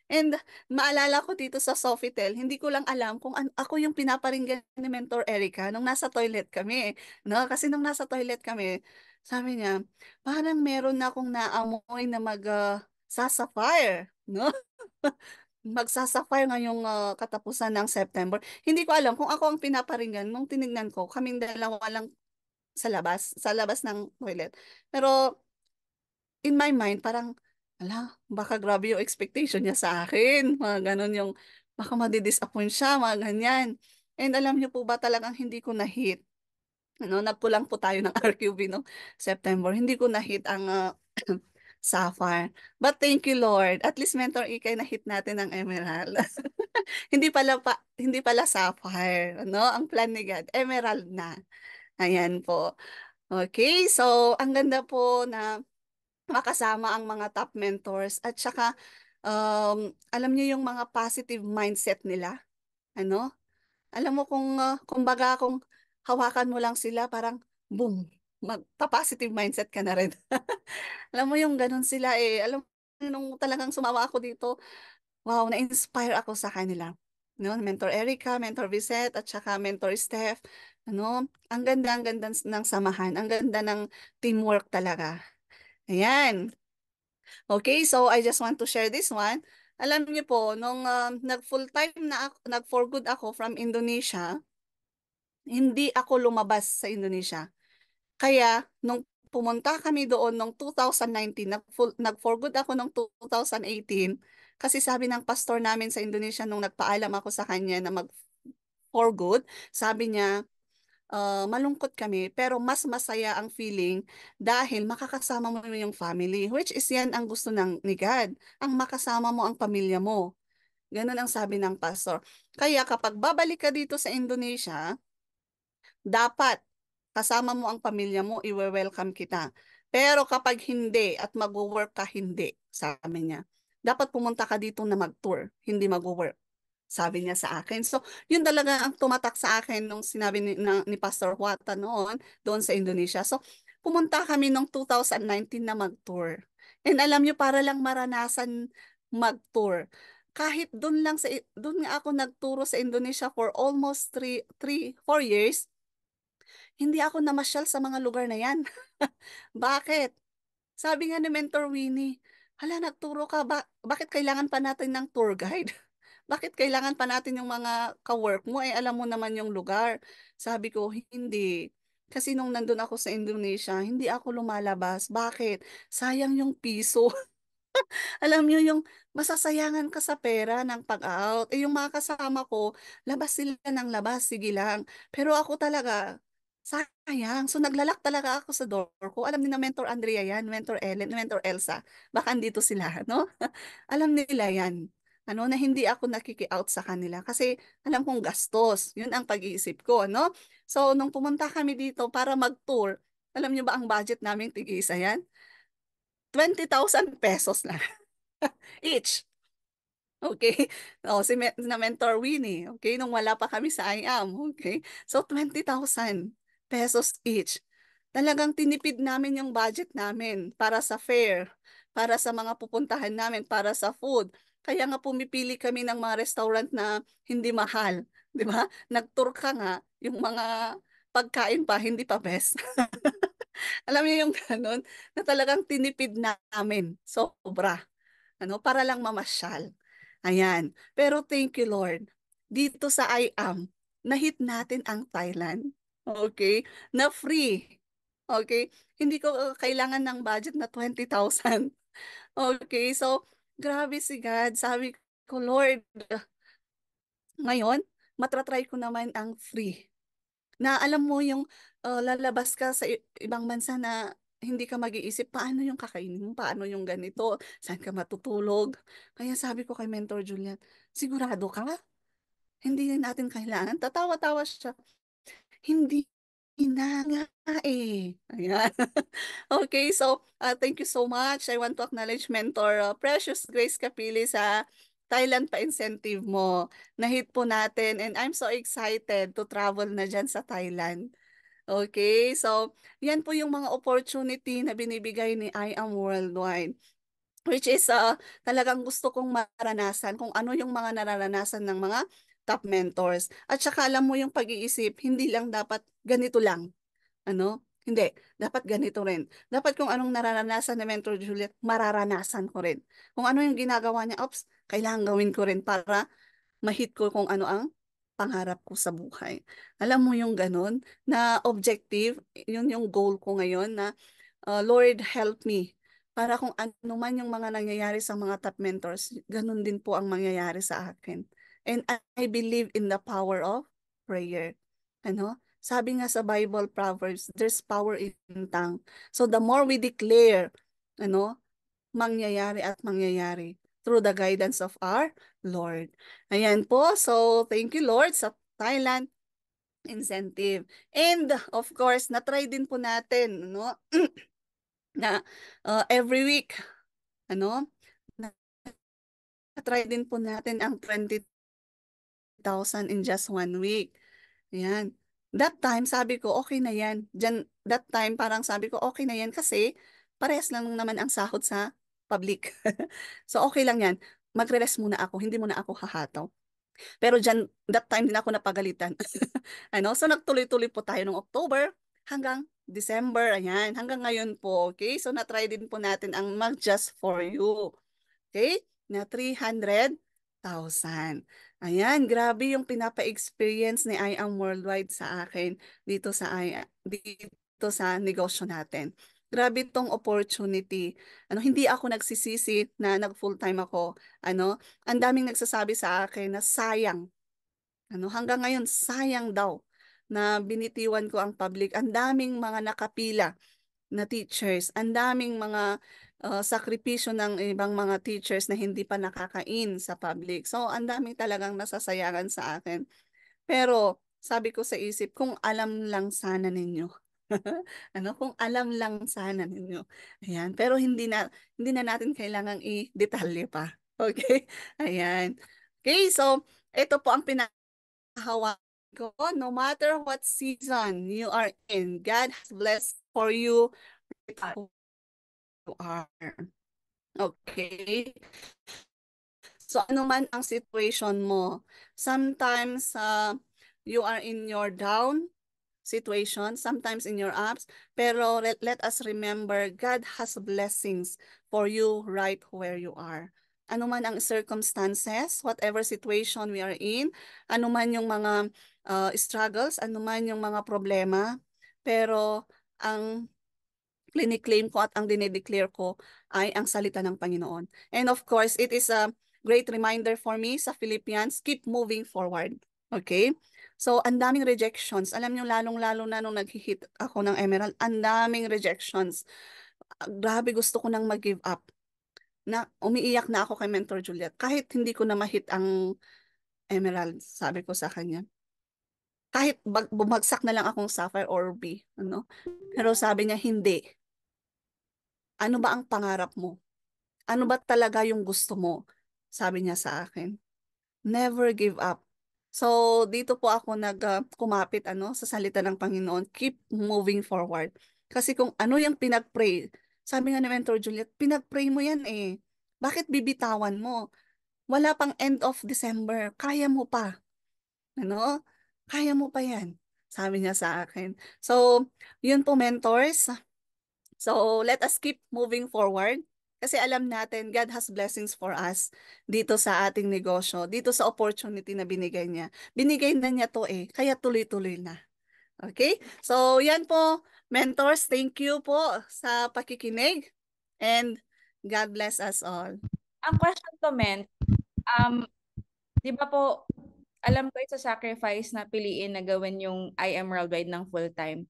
And maalala ko dito sa Sofitel, hindi ko lang alam kung ako yung pinaparinggan ni Mentor Erica nung nasa toilet kami. No? Kasi nung nasa toilet kami, sabi niya, parang meron na akong naamoy na sasafire. No? Magsasafire ngayong katapusan ng September. Hindi ko alam kung ako ang pinaparinggan nung tinignan ko, kaming dalawa lang sa labas ng toilet. Pero in my mind, parang, baka grabe yung expectation niya sa akin. Mga ganon yung, baka madidisappoint siya, mga ganyan. And alam niyo po ba talagang hindi ko na-hit? Nagkulang po tayo ng RQB no September. Hindi ko na-hit ang Sapphire. But thank you, Lord. At least Mentor Ikay na-hit natin ang Emerald. Hindi pala Sapphire, no? Ang plan ni God, Emerald na. Ayan po. Okay, so ang ganda po na makasama ang mga top mentors at saka alam niyo yung mga positive mindset nila. Ano? Alam mo kumbaga kung hawakan mo lang sila parang boom, magpa-positive mindset ka na rin. Alam mo yung ganun sila eh. Alam mo nung talagang sumama ako dito, wow, na-inspire ako sa kanila. Mentor Erica, Mentor Vicette, at saka Mentor Steph. Ang ganda ng samahan. Ang ganda ng teamwork talaga. Ayan. Okay, so I just want to share this one. Alam niyo po, nung nag-full-time na ako, nag-for good ako from Indonesia, hindi ako lumabas sa Indonesia. Kaya, nung pumunta kami doon nung 2019, nag-for good ako nung 2018, kasi sabi ng pastor namin sa Indonesia nung nagpaalam ako sa kanya na mag-for good, sabi niya, malungkot kami, pero mas masaya ang feeling dahil makakasama mo yung family, which is yan ang gusto ni God, ang makasama mo ang pamilya mo. Ganun ang sabi ng pastor. Kaya kapag babalik ka dito sa Indonesia, dapat kasama mo ang pamilya mo, i-welcome kita. Pero kapag hindi at mag-work ka, hindi, sabi niya. Dapat pumunta ka dito na mag-tour, hindi mag-work. Sabi niya sa akin. So, yun talaga ang tumatak sa akin nung sinabi ni Pastor Huata noon doon sa Indonesia. So, pumunta kami noong 2019 na mag-tour. And alam niyo, para lang maranasan mag-tour. Kahit doon lang doon nga ako nagturo sa Indonesia for almost 4 years, hindi ako namasyal sa mga lugar na yan. Bakit? Sabi nga ni Mentor Winnie, hala, nagturo ka ba? Bakit kailangan pa natin ng tour guide? Bakit kailangan pa natin yung mga ka-work mo? Eh, alam mo naman yung lugar. Sabi ko, hindi. Kasi nung nandun ako sa Indonesia, hindi ako lumalabas. Bakit? Sayang yung piso. Alam niyo yung masasayangan ka sa pera ng pag-out. Eh, yung mga kasama ko, labas sila ng labas, sige lang. Pero ako talaga, sayang. So naglalak talaga ako sa door ko. Alam ni na Mentor Andrea yan, Mentor Ellen, Mentor Elsa. Baka andito sila, no? Alam nila yan. Ano, na hindi ako nakiki-out sa kanila kasi alam kong gastos. Yun ang pag-iisip ko, no? So, nung pumunta kami dito para mag-tour, alam niyo ba ang budget namin tig-isa yan? 20,000 pesos lang each. Okay? O, na Mentor Winnie. Okay? Nung wala pa kami sa IAM. Okay? So, 20,000 pesos each. Talagang tinipid namin yung budget namin para sa fare, para sa mga pupuntahan namin, para sa food. Kaya nga pumipili kami ng mga restaurant na hindi mahal. Di ba? Nag-tour ka nga, yung mga pagkain pa, hindi pa best. Alam niyo yung ganun, na talagang tinipid namin. Sobra. Ano, para lang mamasyal. Ayan. Pero thank you, Lord. Dito sa IAM, na-hit natin ang Thailand. Okay? Na free. Okay? Hindi ko kailangan ng budget na 20,000. Okay? So, grabe si God. Sabi ko, Lord, ngayon, matratry ko naman ang free. Na alam mo yung lalabas ka sa ibang bansa na hindi ka mag-iisip, paano yung kakainin mo, paano yung ganito, saan ka matutulog. Kaya sabi ko kay Mentor Julian, sigurado ka? Hindi natin kailangan. Tatawa-tawa siya. Hindi na nga eh. Ayan. Okay, so thank you so much. I want to acknowledge Mentor Precious Grace Capili sa Thailand pa incentive mo. Na-hit po natin and I'm so excited to travel na dyan sa Thailand. Okay, so yan po yung mga opportunity na binibigay ni I Am Worldwide. Which is talagang gusto kong maranasan kung ano yung mga nararanasan ng mga top mentors. At saka alam mo yung pag-iisip, hindi lang dapat ganito lang. Ano? Hindi. Dapat ganito rin. Dapat kung anong nararanasan ni Mentor Juliet, mararanasan ko rin. Kung ano yung ginagawa niya, ops, kailangan gawin ko rin para mahit ko kung ano ang pangarap ko sa buhay. Alam mo yung ganun, na objective, yun yung goal ko ngayon na Lord help me. Para kung ano man yung mga nangyayari sa mga top mentors, ganun din po ang mangyayari sa akin. And I believe in the power of prayer. Ano? Sabi nga sa Bible Proverbs, there's power in tongue. So the more we declare, ano, mangyayari at mangyayari through the guidance of our Lord. Ayan po. So, thank you, Lord, sa Thailand incentive. And, of course, na-try din po natin, no? na every week, ano? Na-try din po natin ang 20,000 in just 1 week. Ayan. That time, sabi ko, okay na yan. That time, parang sabi ko, okay na yan kasi parehas lang naman ang sahod sa public. So, okay lang yan. Magre-rest muna ako, hindi muna ako hahataw. Pero that time din ako napagalitan. Ano? So, nagtuloy-tuloy po tayo noong October hanggang December. Ayan, hanggang ngayon po. Okay? So, na-try din po natin ang Mag Just For You. Okay? Na 300,000. Ayan, grabe yung pinapa-experience ni I Am Worldwide sa akin dito sa negosyo natin. Grabe tong opportunity. Ano, hindi ako nagsisisi na nag-full-time ako. Ano, ang daming nagsasabi sa akin na sayang. Ano, hanggang ngayon sayang daw na binitiwan ko ang public. Ang daming mga nakapila na teachers. Ang daming mga sakripisyo ng ibang mga teachers na hindi pa nakakain sa public. So, ang daming talagang nasasayangan sa akin. Pero, sabi ko sa isip, kung alam lang sana ninyo. Ano, kung alam lang sana ninyo. Ayan. Pero hindi na natin kailangang i-detalye pa. Okay? Ayan. Okay, so, Ito po ang pinakahawa ko. No matter what season you are in, God has blessed for you who you are. Okay? So ano man ang situation mo, sometimes you are in your down situation, sometimes in your ups, pero let us remember God has blessings for you right where you are. Ano man ang circumstances, whatever situation we are in, ano man yung mga struggles, ano man yung mga problema, pero ang cliniclaim ko at ang dinedeclare ko ay ang salita ng Panginoon. And of course, it is a great reminder for me sa Philippians, keep moving forward. Okay? So, ang daming rejections. Alam niyo, lalong-lalo na nung nag-hit ako ng Emerald, ang daming rejections. Grabe, gusto ko nang mag-give up. Na, umiiyak na ako kay Mentor Juliet. Kahit hindi ko na ma-hit ang Emerald, sabi ko sa kanya. Kahit bumagsak na lang akong Sapphire or Ruby. Ano? Pero sabi niya, hindi. Ano ba ang pangarap mo? Ano ba talaga yung gusto mo? Sabi niya sa akin. Never give up. So, dito po ako kumapit sa salita ng Panginoon. Keep moving forward. Kasi kung ano yung pinag-pray, sabi nga ni Mentor Juliet, pinag-pray mo yan eh. Bakit bibitawan mo? Wala pang end of December. Kaya mo pa. Ano? Kaya mo pa yan. Sabi niya sa akin. So, yun po mentors. So, let us keep moving forward. Kasi alam natin, God has blessings for us dito sa ating negosyo, dito sa opportunity na binigay niya. Binigay na niya to eh, kaya tuloy-tuloy na. Okay? So, yan po, mentors, thank you po sa pakikinig. And God bless us all. Ang question ko, Ment, um, di ba po, alam ko it's a sacrifice na piliin na gawin yung I am worldwide ng full-time.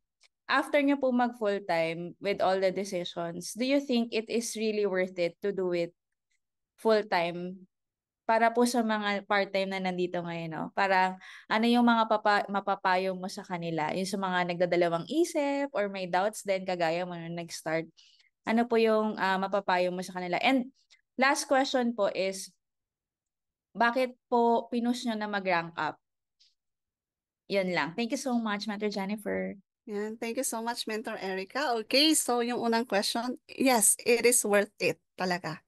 After nyo po mag full-time with all the decisions, do you think it is really worth it to do it full-time para po sa mga part-time na nandito ngayon, no? Para ano yung mga mapapayo mo sa kanila? Yung sa mga nagdadalawang isip or may doubts din kagaya mo nung nag-start. Ano po yung mapapayo mo sa kanila? And last question po is, bakit po pinush nyo na mag-rank up? Yun lang. Thank you so much, Mentor Jennifer. Yan. Thank you so much, Mentor Erica. Okay, so yung unang question, yes, it is worth it talaga.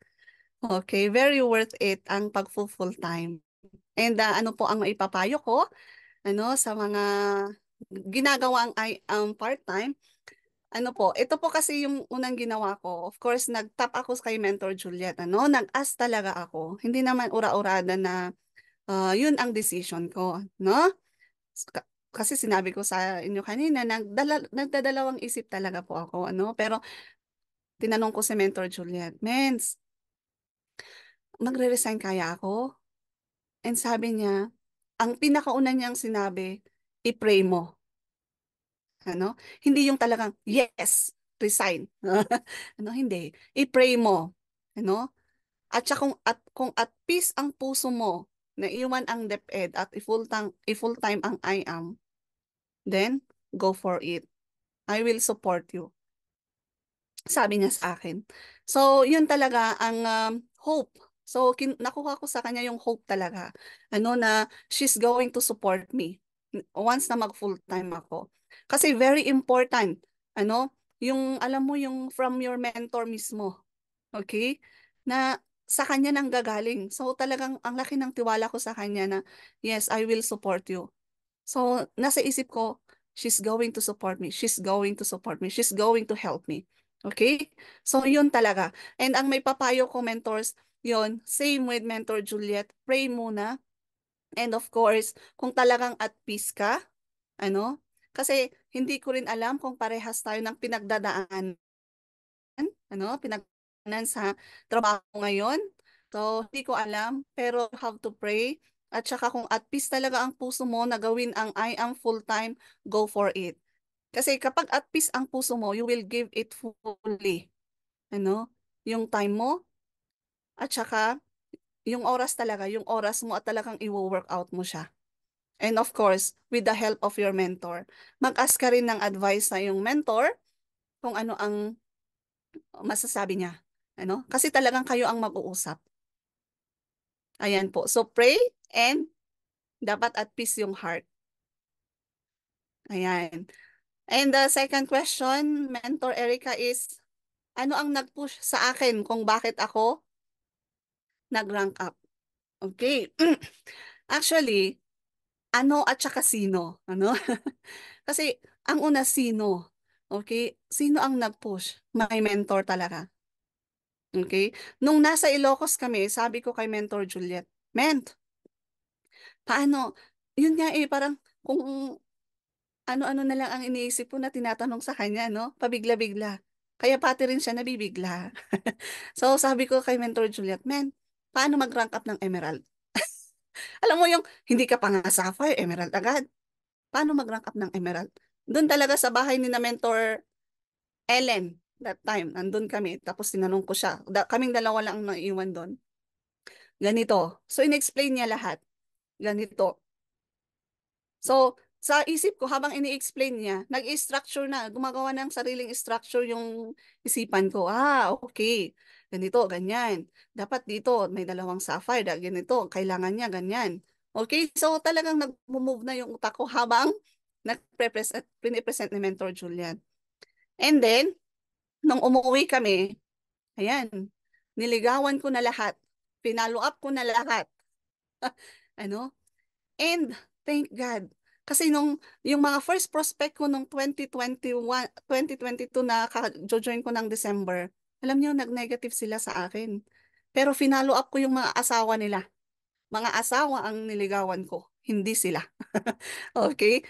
Okay, very worth it ang pag-full time. And ano po ang maipapayo ko sa mga ginagawa ang part-time. Ano po, ito po kasi yung unang ginawa ko. Of course, nag-tap ako kay Mentor Juliet. Nag-ask talaga ako. Hindi naman ura-urada na yun ang decision ko. No? Kasi sinabi ko sa inyo kanina, nagdadalawang isip talaga po ako. Pero tinanong ko si Mentor Juliet, Mens, magre-resign kaya ako? And sabi niya, ang pinakauna niyang sinabi, i-pray mo. Hindi yung talagang, yes, resign. Hindi. I-pray mo. Ano? At sya kung at peace ang puso mo, na iwan ang DepEd at i-full-time ang I am, then, go for it. I will support you. Sabi niya sa akin. So, yun talaga ang hope. So, nakuha ko sa kanya yung hope talaga. Na she's going to support me once na mag full-time ako. Kasi very important, alam mo yung from your mentor mismo. Okay? Na sa kanya nang gagaling. So, talagang ang laki ng tiwala ko sa kanya na, yes, I will support you. So, nasa isip ko, she's going to support me. She's going to support me. She's going to help me. Okay? So, yun talaga. And ang may papayo ko, mentors, yun, same with Mentor Juliet, pray muna. And of course, kung talagang at peace ka, kasi hindi ko rin alam kung parehas tayo ng pinagdadaan pinagdaanan sa trabaho ngayon. So, hindi ko alam, pero have to pray. At saka kung at peace talaga ang puso mo na gawin ang I am full-time, go for it. Kasi kapag at peace ang puso mo, you will give it fully. Yung time mo, at saka yung oras talaga, yung oras mo at talagang i-work out mo siya. And of course, with the help of your mentor. Mag-ask ka rin ng advice sa yung mentor kung ano ang masasabi niya. Kasi talagang kayo ang mag-uusap. Ayan po. So pray and Dapat at peace yung heart. Ayan. And the second question, Mentor Erica, is ano ang nag-push sa akin kung bakit ako nag-rank up? Okay. Actually, ano at saka sino? Ano? Kasi ang una, sino? Okay? Sino ang nag-push? May mentor talaga. Okay? Nung nasa Ilocos kami, sabi ko kay Mentor Juliet, Ment, paano? Yun nga eh, parang kung ano-ano na lang ang iniisip ko na tinatanong sa kanya, no? Pabigla-bigla. Kaya pati rin siya nabibigla. So sabi ko kay Mentor Juliet, Men, paano mag-rank up ng Emerald? Alam mo yung hindi ka pa nga Sapphire, Emerald agad. Paano mag-rank up ng Emerald? Doon talaga sa bahay ni na Mentor Ellen, that time, nandun kami. Tapos tinanong ko siya. Kaming dalawa lang ang naiiwan doon. Ganito. So, in-explain niya lahat. Ganito. So, sa isip ko, habang ini-explain niya, nag-structure na, gumagawa ng sariling structure yung isipan ko. Ah, okay. Ganito, ganyan. Dapat dito, may dalawang sapphire, ganito, kailangan niya, ganyan. Okay, so talagang nag-move na yung utak ko habang pinipresent ni Mentor Julian. And then, nung umuwi kami, ayan, niligawan ko na lahat. Pinalo up ko na lahat. Ano? And thank God. Kasi yung mga first prospect ko nung 2021, 2022 na join ko ng December, alam niyo, nag-negative sila sa akin. Pero finalo up ko yung mga asawa nila. Mga asawa ang niligawan ko, hindi sila. Okay?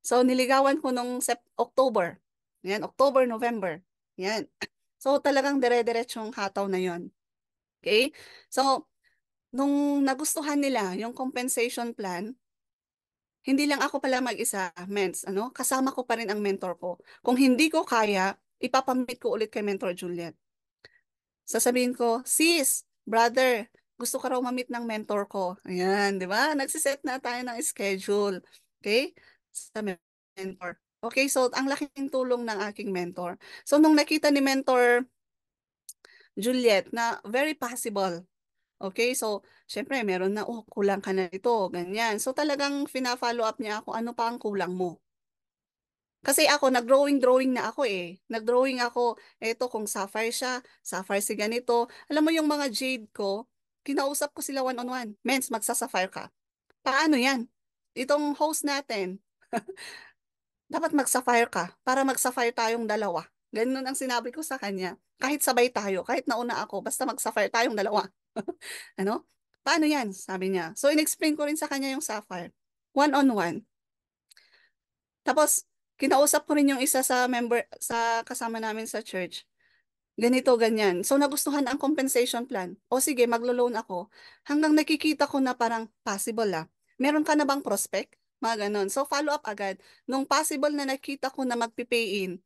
So, niligawan ko nung October. Yan, October, November. Yan. So, talagang dire-diretsong hataw na yon. Okay? So, nung nagustuhan nila yung compensation plan, hindi lang ako pala mag-isa, mens, ano? Kasama ko pa rin ang mentor ko. Kung hindi ko kaya, ipapamit ko ulit kay Mentor Juliet. Sasabihin ko, sis, brother, gusto ka raw mamit ng mentor ko. Ayan, di ba? Nagsiset na tayo ng schedule. Okay? Sa mentor. Okay, so ang laking tulong ng aking mentor. So nung nakita ni Mentor Juliet na very possible. Okay, so syempre meron na, oh, kulang ka na ito, ganyan. So talagang fina-follow up niya ako, ano pa ang kulang mo? Kasi ako, nag-drawing-drawing na ako eh. Nag-drawing ako, eto kung sapphire siya, sapphire si ganito. Alam mo yung mga jade ko, kinausap ko sila one-on-one. Mens, magsa-sapphire ka. Paano yan? Itong host natin, dapat mag-sapphire ka para mag-sapphire tayong dalawa. Ganun ang sinabi ko sa kanya. Kahit sabay tayo, kahit nauna ako, basta mag-sapphire tayong dalawa. Ano? Paano yan? Sabi niya. So, in-explain ko rin sa kanya yung sapphire. One-on-one. Tapos, kinausap ko rin yung isa sa member, sa kasama namin sa church. Ganito, ganyan. So, nagustuhan ang compensation plan. O sige, maglo-loan ako. Hanggang nakikita ko na parang possible Meron ka na bang prospect? Mga ganon. So, follow up agad. Nung possible na nakita ko na magpipay in,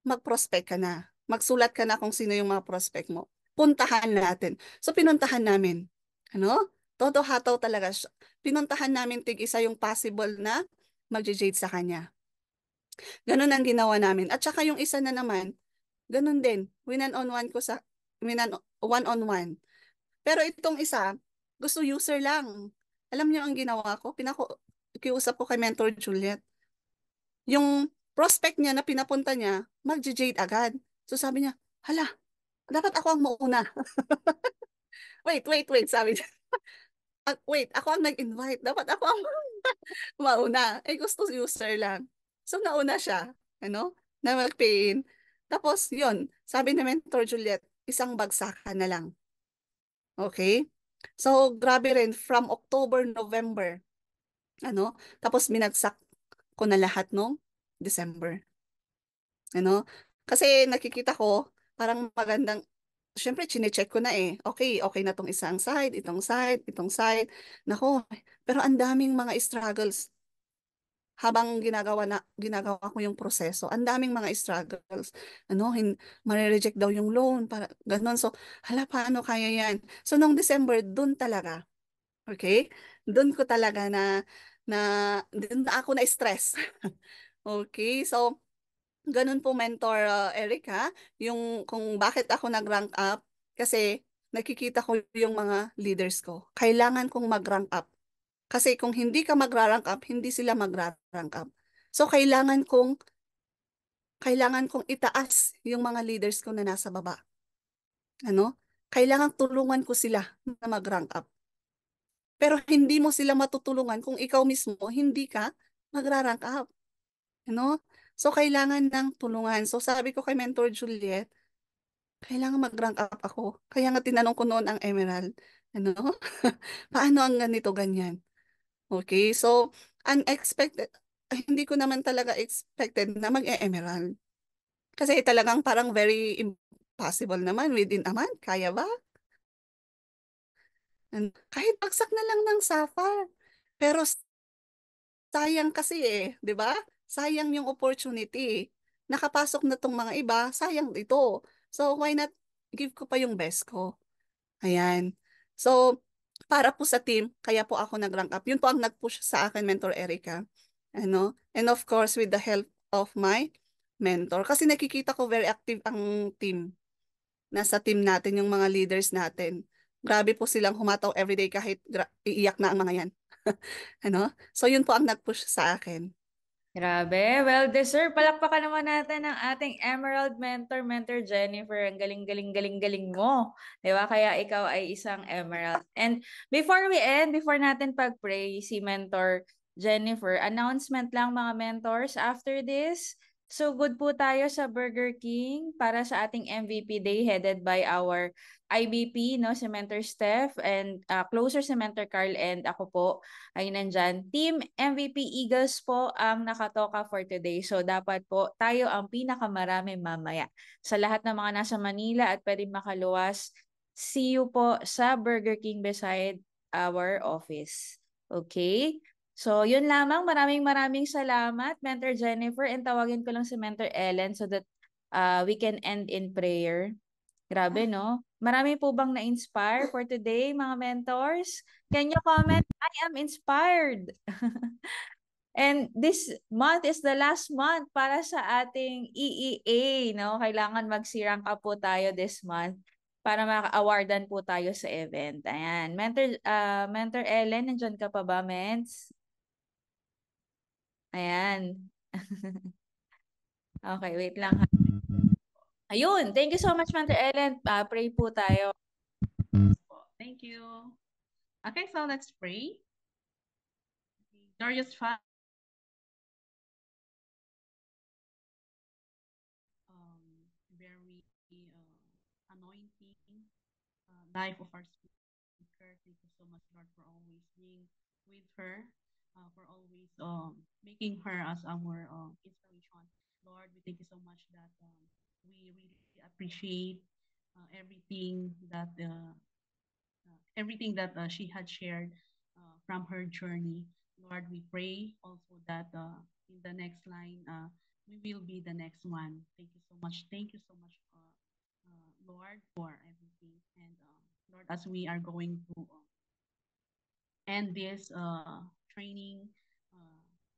mag-prospect ka na. Magsulat ka na kung sino yung mga prospect mo. Puntahan natin. So, pinuntahan namin. Ano? Todo hataw talaga. Pinuntahan namin tig-isa yung possible na mag-jade sa kanya. Ganun ang ginawa namin. At saka yung isa na naman, ganun din. Winan-on-one ko sa, one-on-one. Pero itong isa, gusto user lang. Alam niyo ang ginawa ko? Kiusap ko kay Mentor Juliet. Yung prospect niya na pinapunta niya, mag-jade agad. So sabi niya, hala, dapat ako ang mauna. Wait, sabi niya. Wait, ako ang nag-invite. Dapat ako ang mauna. Eh, gusto user lang. So, nauna siya, ano, na mag-pay in. Tapos, yun, sabi ni Mentor Juliet, isang bagsakan na lang. Okay? So, grabe rin, from October, November, ano, tapos minagsak ko na lahat nung December. Ano? Kasi nakikita ko, parang magandang, syempre, chinecheck ko na eh. Okay, okay na tong isang side, itong side, itong side. Nako, pero ang daming mga struggles habang ginagawa ko yung proseso. Ang daming mga struggles. Ano, mare-reject daw yung loan, para ganun. So, hala, paano kaya yan? So, nung December, dun talaga. Okay? Dun ko talaga na, dun na ako na-stress. Okay, so, ganun po Mentor Erica, yung kung bakit ako nag-rank up, kasi nakikita ko yung mga leaders ko. Kailangan kong mag-rank up. Kasi kung hindi ka magra-rank up, hindi sila magra-rank up. So, kailangan kong itaas yung mga leaders ko na nasa baba. Ano? Kailangan tulungan ko sila na mag-rank up. Pero hindi mo sila matutulungan kung ikaw mismo hindi ka magra-rank up. Ano? So, kailangan ng tulungan. So, sabi ko kay Mentor Juliet, kailangan mag-rank up ako. Kaya nga tinanong ko noon ang Emerald. Ano? Paano ang ganito, ganyan? Okay, so, unexpected, hindi ko naman talaga expected na mag-e-Emerald. Kasi talagang parang very impossible naman within a month. Kaya ba? Kahit bagsak na lang ng Sapphire. Pero sayang kasi 'di ba? Sayang yung opportunity. Nakapasok na tong mga iba, sayang ito. So why not give ko pa yung best ko? Ayan. So para po sa team, kaya po ako nag-rank up. Yun po ang nag-push sa akin, Mentor Erica. Ano? And of course, with the help of my mentor. Kasi nakikita ko very active ang team. Nasa team natin, yung mga leaders natin. Grabe po silang humataw everyday kahit iiyak na ang mga yan. Ano? So yun po ang nag-push sa akin. Grabe. Well deserved. Palakpakan naman natin ang ating Emerald Mentor, Mentor Jennifer. Ang galing-galing mo. Di ba? Kaya ikaw ay isang Emerald. And before we end, before natin pag-pray, si Mentor Jennifer, announcement lang mga mentors after this. So good po tayo sa Burger King para sa ating MVP Day headed by our IBP, no, si Mentor Steph, and closer si Mentor Carl, and ako po ay nandyan. Team MVP Eagles po ang nakatoka for today. So dapat po tayo ang pinakamarami mamaya. Sa lahat ng mga nasa Manila at pwedeng makaluwas, see you po sa Burger King beside our office. Okay? So yun lamang. Maraming salamat, Mentor Jennifer. And tawagin ko lang si Mentor Ellen so that we can end in prayer. Grabe, no? Marami po bang na-inspire for today, mga mentors? Can you comment? I am inspired. And this month is the last month para sa ating EEA, no? Kailangan magsirang ka po tayo this month para maka-awardan po tayo sa event. Ayan. Mentor Ellen, nandiyan ka pa ba, Mens? Ayan. Okay, wait lang. Ayun. Thank you so much, Mentor Ellen. Pray po tayo. Thank you. Okay, so let's pray. Glorious Father, very anointing life of our speaker. Thank you so much, Lord, for always being with her, for always making her as our inspiration. Lord, we thank you so much that we really appreciate everything that she had shared from her journey. Lord, we pray also that in the next line, we will be the next one. Thank you so much. Thank you so much, Lord, for everything. And Lord, as we are going to end this training,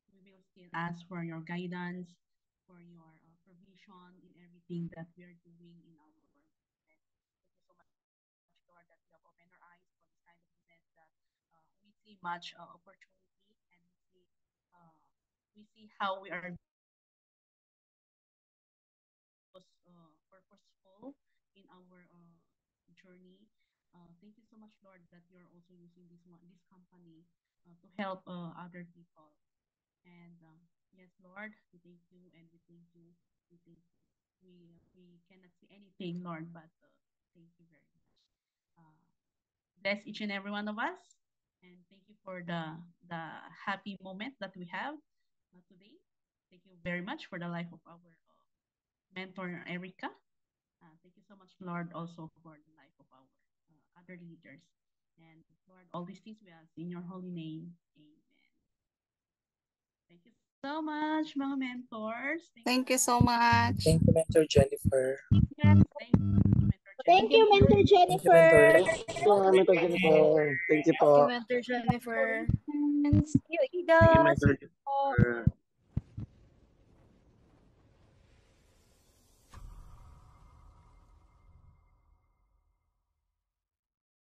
we will still ask for your guidance, for your provision in everything that we are doing in our work. Thank you so much, Lord, that you have opened our eyes for this kind of event that we see much opportunity, and we see how we are purposeful in our journey. Thank you so much, Lord, that you're also using this company to help other people. And yes, Lord, we thank you and we thank you. We thank you. We cannot see anything, Lord, but thank you very much. Bless each and every one of us, and thank you for the happy moment that we have today. Thank you very much for the life of our mentor Erica. Thank you so much, Lord, also for the life of our other leaders. And Lord, all these things we ask in your holy name. Amen. Thank you so much, mga mentors. Thank you so much. Thank you, Mentor Jennifer. Thank you, Mentor Jennifer. Thank you, Mentor Jennifer. Thank you po. Mentor Jennifer. And see you, Eagles. Thank you, Mentor Jennifer.